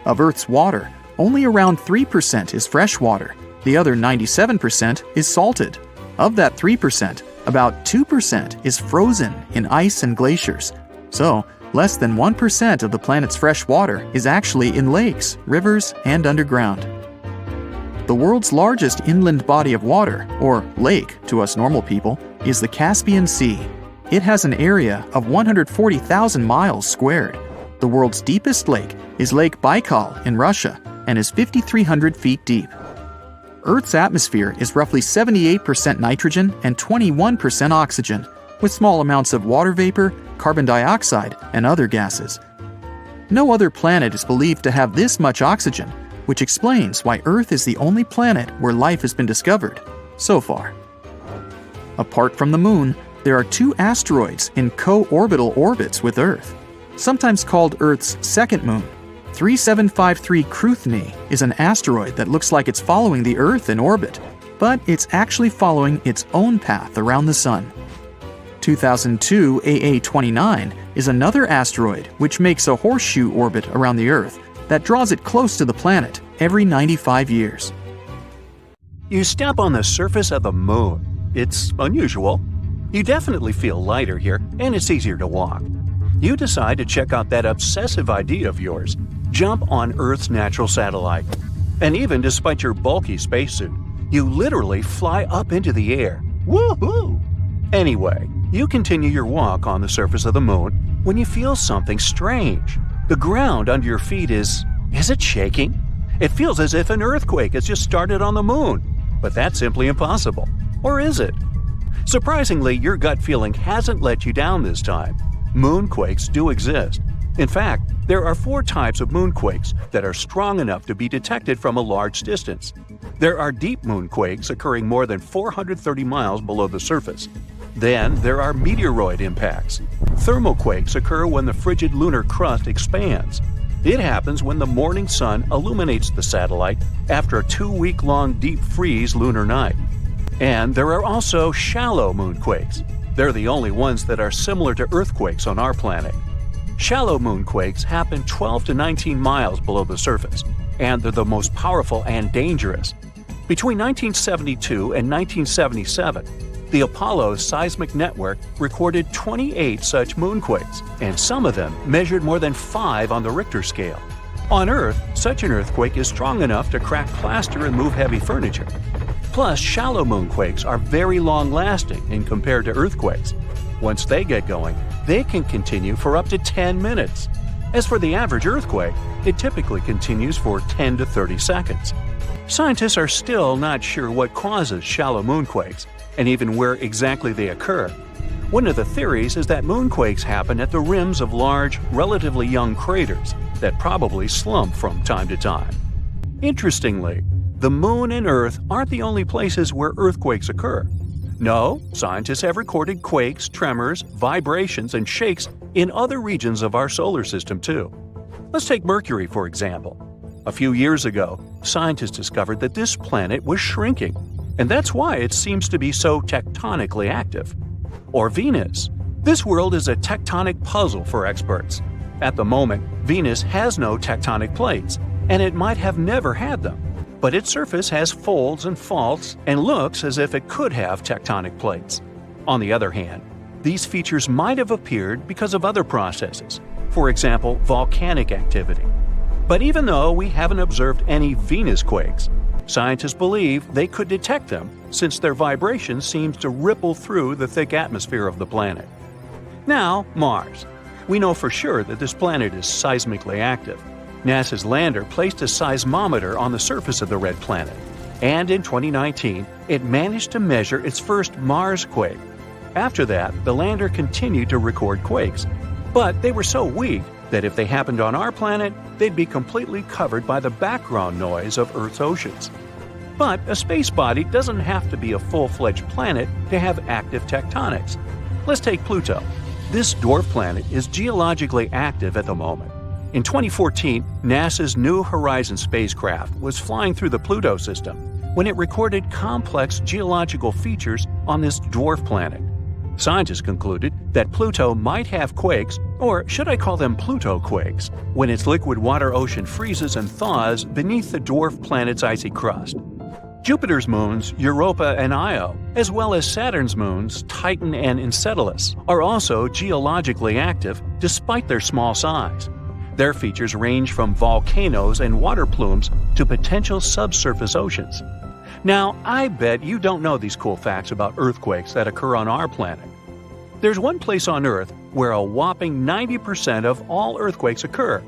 Speaker 3: Of Earth's water, only around 3% is fresh water. The other 97% is salted. Of that 3%, about 2% is frozen in ice and glaciers. So, less than 1% of the planet's fresh water is actually in lakes, rivers, and underground. The world's largest inland body of water, or lake to us normal people, is the Caspian Sea. It has an area of 140,000 miles squared. The world's deepest lake is Lake Baikal in Russia and is 5,300 feet deep. Earth's atmosphere is roughly 78% nitrogen and 21% oxygen, with small amounts of water vapor, carbon dioxide, and other gases. No other planet is believed to have this much oxygen, which explains why Earth is the only planet where life has been discovered so far. Apart from the Moon, there are 2 asteroids in co-orbital orbits with Earth, sometimes called Earth's second moon. 3753 Cruithne is an asteroid that looks like it's following the Earth in orbit, but it's actually following its own path around the Sun. 2002 AA29 is another asteroid which makes a horseshoe orbit around the Earth that draws it close to the planet every 95 years.
Speaker 2: You step on the surface of the Moon. It's unusual. You definitely feel lighter here, and it's easier to walk. You decide to check out that obsessive idea of yours. Jump on Earth's natural satellite. And even despite your bulky spacesuit, you literally fly up into the air. Woohoo! Anyway, you continue your walk on the surface of the Moon when you feel something strange. The ground under your feet is it shaking? It feels as if an earthquake has just started on the Moon. But that's simply impossible. Or is it? Surprisingly, your gut feeling hasn't let you down this time. Moonquakes do exist. In fact, there are 4 types of moonquakes that are strong enough to be detected from a large distance. There are deep moonquakes occurring more than 430 miles below the surface. Then there are meteoroid impacts. Thermoquakes occur when the frigid lunar crust expands. It happens when the morning sun illuminates the satellite after a 2-week-long deep freeze lunar night. And there are also shallow moonquakes. They're the only ones that are similar to earthquakes on our planet. Shallow moonquakes happen 12 to 19 miles below the surface, and they're the most powerful and dangerous. Between 1972 and 1977, the Apollo Seismic Network recorded 28 such moonquakes, and some of them measured more than 5 on the Richter scale. On Earth, such an earthquake is strong enough to crack plaster and move heavy furniture. Plus, shallow moonquakes are very long-lasting in compared to earthquakes. Once they get going, they can continue for up to 10 minutes. As for the average earthquake, it typically continues for 10 to 30 seconds. Scientists are still not sure what causes shallow moonquakes, and even where exactly they occur. One of the theories is that moonquakes happen at the rims of large, relatively young craters that probably slump from time to time. Interestingly, the Moon and Earth aren't the only places where earthquakes occur. No, scientists have recorded quakes, tremors, vibrations, and shakes in other regions of our solar system too. Let's take Mercury, for example. A few years ago, scientists discovered that this planet was shrinking, and that's why it seems to be so tectonically active. Or Venus. This world is a tectonic puzzle for experts. At the moment, Venus has no tectonic plates, and it might have never had them. But its surface has folds and faults and looks as if it could have tectonic plates. On the other hand, these features might have appeared because of other processes, for example, volcanic activity. But even though we haven't observed any Venus quakes, scientists believe they could detect them since their vibration seems to ripple through the thick atmosphere of the planet. Now, Mars. We know for sure that this planet is seismically active. NASA's lander placed a seismometer on the surface of the red planet, and in 2019, it managed to measure its first Mars quake. After that, the lander continued to record quakes, but they were so weak that if they happened on our planet, they'd be completely covered by the background noise of Earth's oceans. But a space body doesn't have to be a full-fledged planet to have active tectonics. Let's take Pluto. This dwarf planet is geologically active at the moment. In 2014, NASA's New Horizons spacecraft was flying through the Pluto system. when it recorded complex geological features on this dwarf planet. Scientists concluded that Pluto might have quakes, or should I call them Pluto quakes, when its liquid water ocean freezes and thaws beneath the dwarf planet's icy crust. Jupiter's moons, Europa and Io, as well as Saturn's moons, Titan and Enceladus, are also geologically active despite their small size. Their features range from volcanoes and water plumes to potential subsurface oceans. Now, I bet you don't know these cool facts about earthquakes that occur on our planet. There's one place on Earth where a whopping 90% of all earthquakes occur.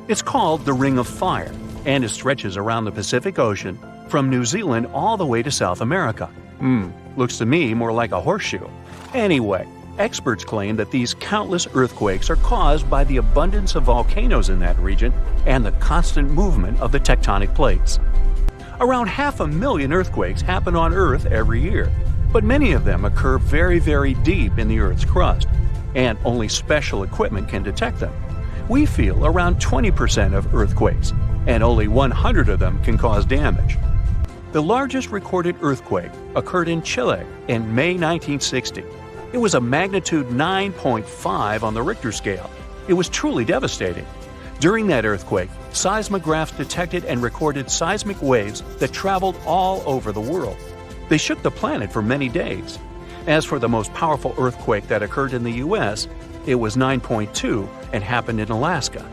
Speaker 2: It's called the Ring of Fire, and it stretches around the Pacific Ocean from New Zealand all the way to South America. Looks to me more like a horseshoe. Anyway, experts claim that these countless earthquakes are caused by the abundance of volcanoes in that region and the constant movement of the tectonic plates. Around 500,000 earthquakes happen on Earth every year, but many of them occur very, very deep in the Earth's crust, and only special equipment can detect them. We feel around 20% of earthquakes, and only 100 of them can cause damage. The largest recorded earthquake occurred in Chile in May 1960. It was a magnitude 9.5 on the Richter scale. It was truly devastating. During that earthquake, seismographs detected and recorded seismic waves that traveled all over the world. They shook the planet for many days. As for the most powerful earthquake that occurred in the U.S., it was 9.2 and happened in Alaska.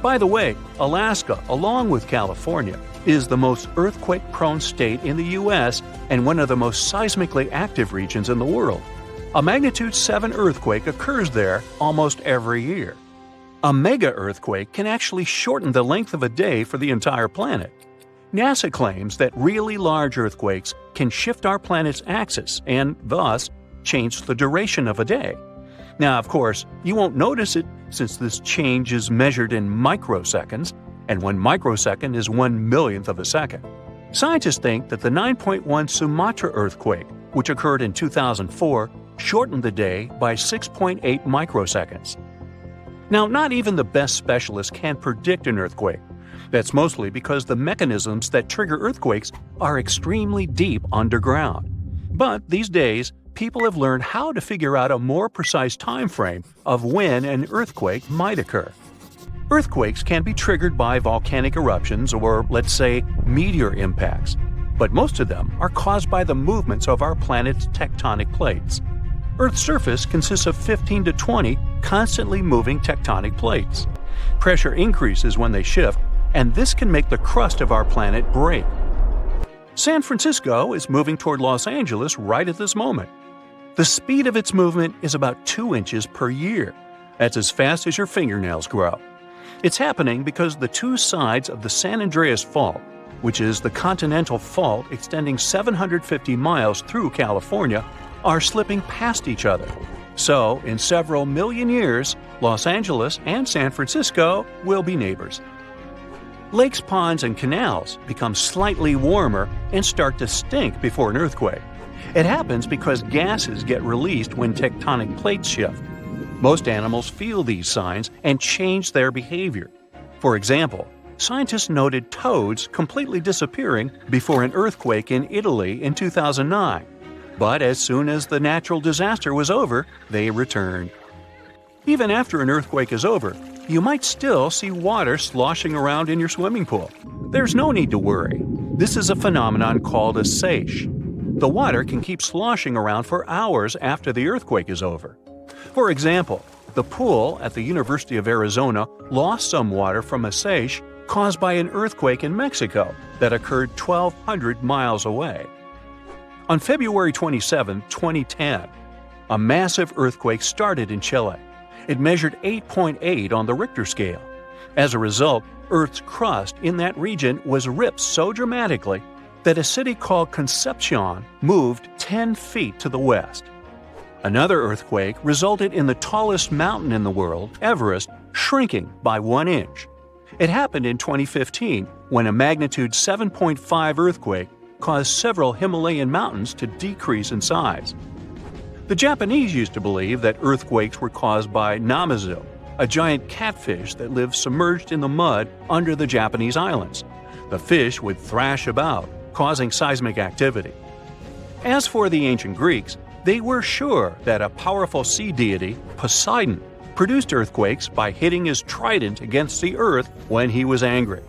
Speaker 2: By the way, Alaska, along with California, is the most earthquake-prone state in the U.S. and one of the most seismically active regions in the world. A magnitude 7 earthquake occurs there almost every year. A mega-earthquake can actually shorten the length of a day for the entire planet. NASA claims that really large earthquakes can shift our planet's axis and, thus, change the duration of a day. Now, of course, you won't notice it since this change is measured in microseconds, and 1 microsecond is 1/1,000,000th of a second. Scientists think that the 9.1 Sumatra earthquake, which occurred in 2004, shortened the day by 6.8 microseconds. Now, not even the best specialists can predict an earthquake. That's mostly because the mechanisms that trigger earthquakes are extremely deep underground. But these days, people have learned how to figure out a more precise time frame of when an earthquake might occur. Earthquakes can be triggered by volcanic eruptions or, let's say, meteor impacts, but most of them are caused by the movements of our planet's tectonic plates. Earth's surface consists of 15 to 20 constantly moving tectonic plates. Pressure increases when they shift, and this can make the crust of our planet break. San Francisco is moving toward Los Angeles right at this moment. The speed of its movement is about 2 inches per year. That's as fast as your fingernails grow. It's happening because the two sides of the San Andreas Fault, which is the continental fault extending 750 miles through California, are slipping past each other. So, in several million years, Los Angeles and San Francisco will be neighbors. Lakes, ponds, and canals become slightly warmer and start to stink before an earthquake. It happens because gases get released when tectonic plates shift. Most animals feel these signs and change their behavior. For example, scientists noted toads completely disappearing before an earthquake in Italy in 2009. But as soon as the natural disaster was over, they returned. Even after an earthquake is over, you might still see water sloshing around in your swimming pool. There's no need to worry. This is a phenomenon called a seiche. The water can keep sloshing around for hours after the earthquake is over. For example, the pool at the University of Arizona lost some water from a seiche caused by an earthquake in Mexico that occurred 1,200 miles away. On February 27, 2010, a massive earthquake started in Chile. It measured 8.8 on the Richter scale. As a result, Earth's crust in that region was ripped so dramatically that a city called Concepcion moved 10 feet to the west. Another earthquake resulted in the tallest mountain in the world, Everest, shrinking by 1 inch. It happened in 2015 when a magnitude 7.5 earthquake caused several Himalayan mountains to decrease in size. The Japanese used to believe that earthquakes were caused by namazu, a giant catfish that lives submerged in the mud under the Japanese islands. The fish would thrash about, causing seismic activity. As for the ancient Greeks, they were sure that a powerful sea deity, Poseidon, produced earthquakes by hitting his trident against the earth when he was angry.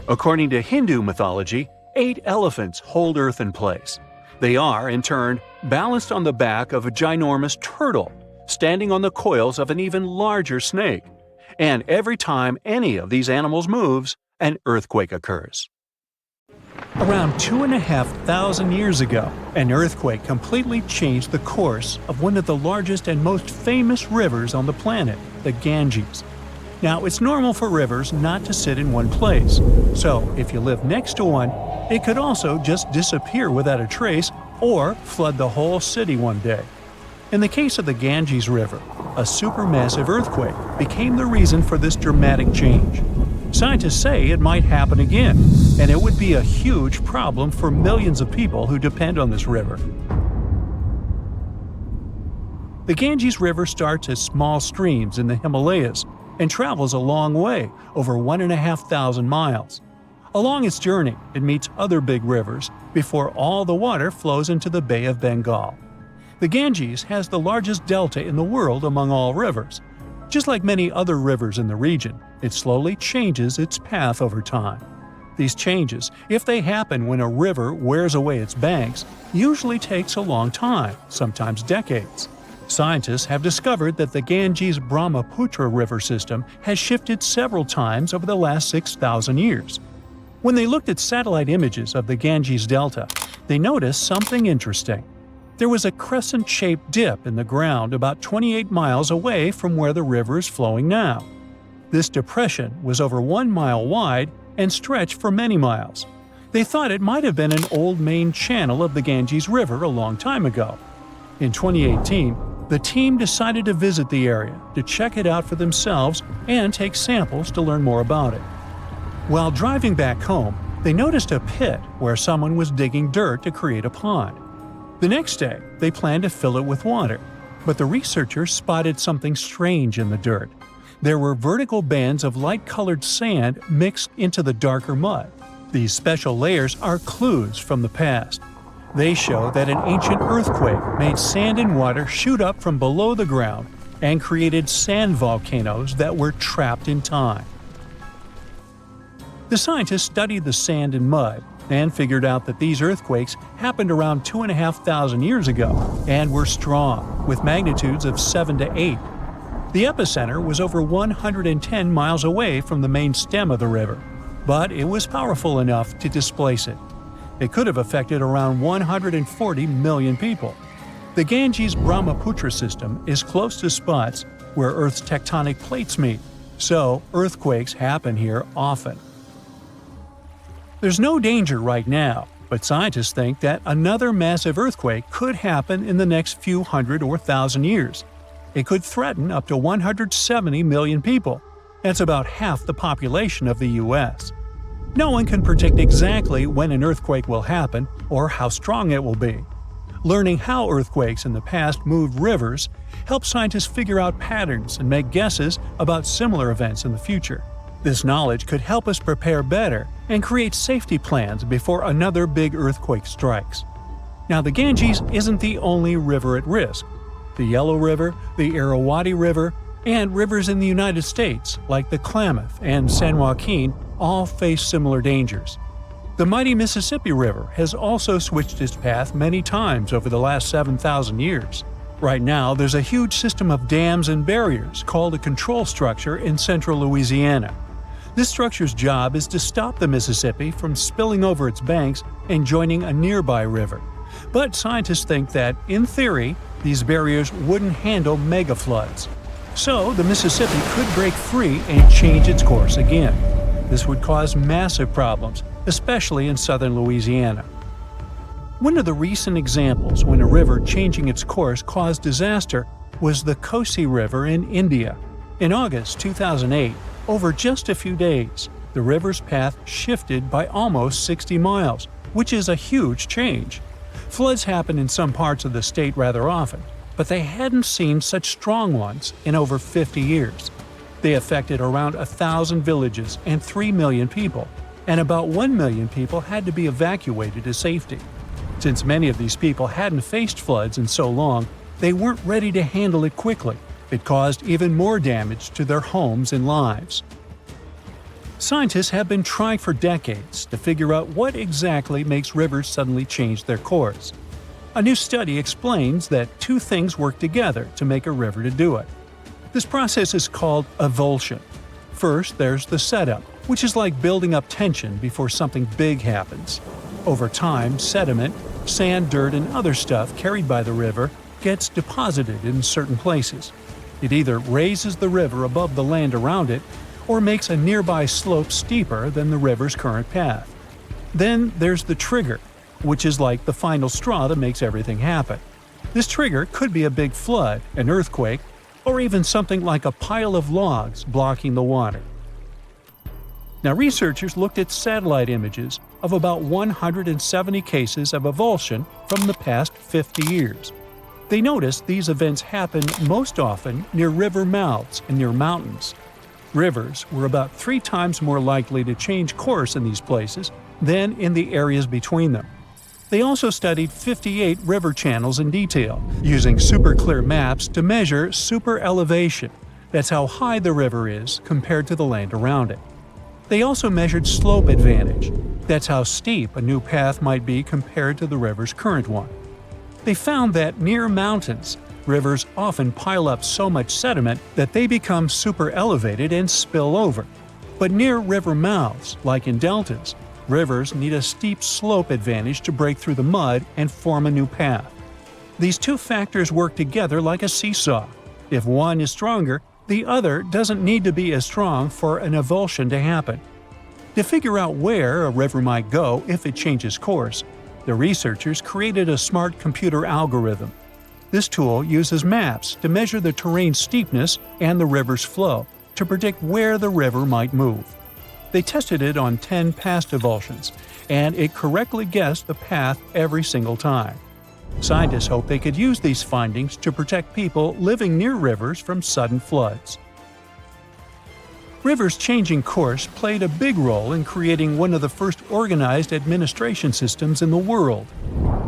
Speaker 2: According to Hindu mythology, 8 elephants hold Earth in place. They are, in turn, balanced on the back of a ginormous turtle, standing on the coils of an even larger snake. And every time any of these animals moves, an earthquake occurs. Around 2,500 years ago, an earthquake completely changed the course of one of the largest and most famous rivers on the planet, the Ganges. Now, it's normal for rivers not to sit in one place, so if you live next to one, it could also just disappear without a trace or flood the whole city one day. In the case of the Ganges River, a supermassive earthquake became the reason for this dramatic change. Scientists say it might happen again, and it would be a huge problem for millions of people who depend on this river. The Ganges River starts as small streams in the Himalayas and travels a long way, over 1,500 miles. Along its journey, it meets other big rivers before all the water flows into the Bay of Bengal. The Ganges has the largest delta in the world among all rivers. Just like many other rivers in the region, it slowly changes its path over time. These changes, if they happen when a river wears away its banks, usually takes a long time, sometimes decades. Scientists have discovered that the Ganges-Brahmaputra river system has shifted several times over the last 6,000 years. When they looked at satellite images of the Ganges Delta, they noticed something interesting. There was a crescent-shaped dip in the ground about 28 miles away from where the river is flowing now. This depression was over 1 mile wide and stretched for many miles. They thought it might have been an old main channel of the Ganges River a long time ago. In 2018, the team decided to visit the area to check it out for themselves and take samples to learn more about it. While driving back home, they noticed a pit where someone was digging dirt to create a pond. The next day, they planned to fill it with water, but the researchers spotted something strange in the dirt. There were vertical bands of light-colored sand mixed into the darker mud. These special layers are clues from the past. They show that an ancient earthquake made sand and water shoot up from below the ground and created sand volcanoes that were trapped in time. The scientists studied the sand and mud and figured out that these earthquakes happened around 2,500 years ago and were strong, with magnitudes of 7 to 8. The epicenter was over 110 miles away from the main stem of the river, but it was powerful enough to displace it. It could have affected around 140 million people. The Ganges-Brahmaputra system is close to spots where Earth's tectonic plates meet, so earthquakes happen here often. There's no danger right now, but scientists think that another massive earthquake could happen in the next few hundred or thousand years. It could threaten up to 170 million people. That's about half the population of the U.S. No one can predict exactly when an earthquake will happen or how strong it will be. Learning how earthquakes in the past moved rivers helps scientists figure out patterns and make guesses about similar events in the future. This knowledge could help us prepare better and create safety plans before another big earthquake strikes. Now, the Ganges isn't the only river at risk. The Yellow River, the Irrawaddy River, and rivers in the United States, like the Klamath and San Joaquin, all face similar dangers. The mighty Mississippi River has also switched its path many times over the last 7,000 years. Right now, there's a huge system of dams and barriers called a control structure in central Louisiana. This structure's job is to stop the Mississippi from spilling over its banks and joining a nearby river. But scientists think that, in theory, these barriers wouldn't handle megafloods. So the Mississippi could break free and change its course again. This would cause massive problems, especially in southern Louisiana. One of the recent examples when a river changing its course caused disaster was the Kosi River in India. In August 2008, over just a few days, the river's path shifted by almost 60 miles, which is a huge change. Floods happen in some parts of the state rather often, but they hadn't seen such strong ones in over 50 years. They affected around 1,000 villages and 3 million people. and about 1 million people had to be evacuated to safety. Since many of these people hadn't faced floods in so long, they weren't ready to handle it quickly. It caused even more damage to their homes and lives. Scientists have been trying for decades to figure out what exactly makes rivers suddenly change their course. A new study explains that two things work together to make a river to do it. This process is called avulsion. First, there's the setup, which is like building up tension before something big happens. Over time, sediment, sand, dirt, and other stuff carried by the river gets deposited in certain places. It either raises the river above the land around it or makes a nearby slope steeper than the river's current path. Then there's the trigger, which is like the final straw that makes everything happen. This trigger could be a big flood, an earthquake, or even something like a pile of logs blocking the water. Now, researchers looked at satellite images of about 170 cases of avulsion from the past 50 years. They noticed these events happen most often near river mouths and near mountains. Rivers were about 3 times more likely to change course in these places than in the areas between them. They also studied 58 river channels in detail, using super clear maps to measure super elevation. That's how high the river is compared to the land around it. They also measured slope advantage. That's how steep a new path might be compared to the river's current one. They found that near mountains, rivers often pile up so much sediment that they become super elevated and spill over. But near river mouths, like in deltas, rivers need a steep slope advantage to break through the mud and form a new path. These two factors work together like a seesaw. If one is stronger, the other doesn't need to be as strong for an avulsion to happen. To figure out where a river might go if it changes course, the researchers created a smart computer algorithm. This tool uses maps to measure the terrain's steepness and the river's flow to predict where the river might move. They tested it on 10 past avulsions, and it correctly guessed the path every single time. Scientists hope they could use these findings to protect people living near rivers from sudden floods. Rivers changing course played a big role in creating one of the first organized administration systems in the world.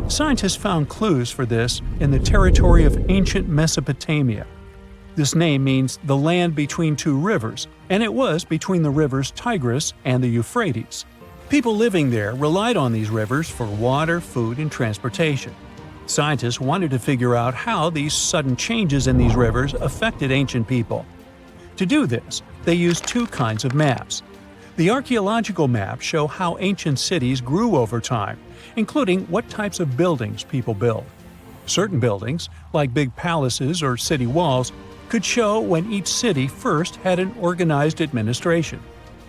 Speaker 2: Scientists found clues for this in the territory of ancient Mesopotamia. This name means the land between two rivers, and it was between the rivers Tigris and the Euphrates. People living there relied on these rivers for water, food, and transportation. Scientists wanted to figure out how these sudden changes in these rivers affected ancient people. To do this, they used two kinds of maps. The archaeological maps show how ancient cities grew over time, including what types of buildings people built. Certain buildings, like big palaces or city walls, could show when each city first had an organized administration.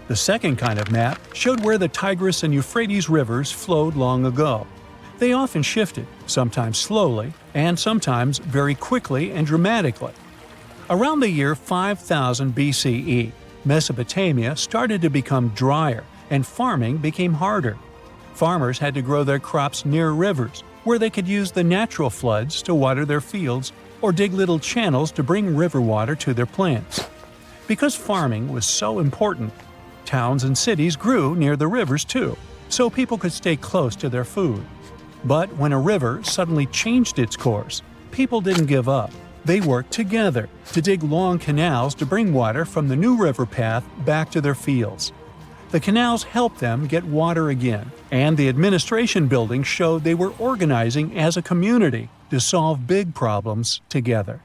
Speaker 2: The second kind of map showed where the Tigris and Euphrates rivers flowed long ago. They often shifted, sometimes slowly, and sometimes very quickly and dramatically. Around the year 5000 BCE, Mesopotamia started to become drier and farming became harder. Farmers had to grow their crops near rivers, where they could use the natural floods to water their fields or dig little channels to bring river water to their plants. Because farming was so important, towns and cities grew near the rivers too, so people could stay close to their food. But when a river suddenly changed its course, people didn't give up. They worked together to dig long canals to bring water from the new river path back to their fields. The canals helped them get water again, and the administration buildings showed they were organizing as a community to solve big problems together.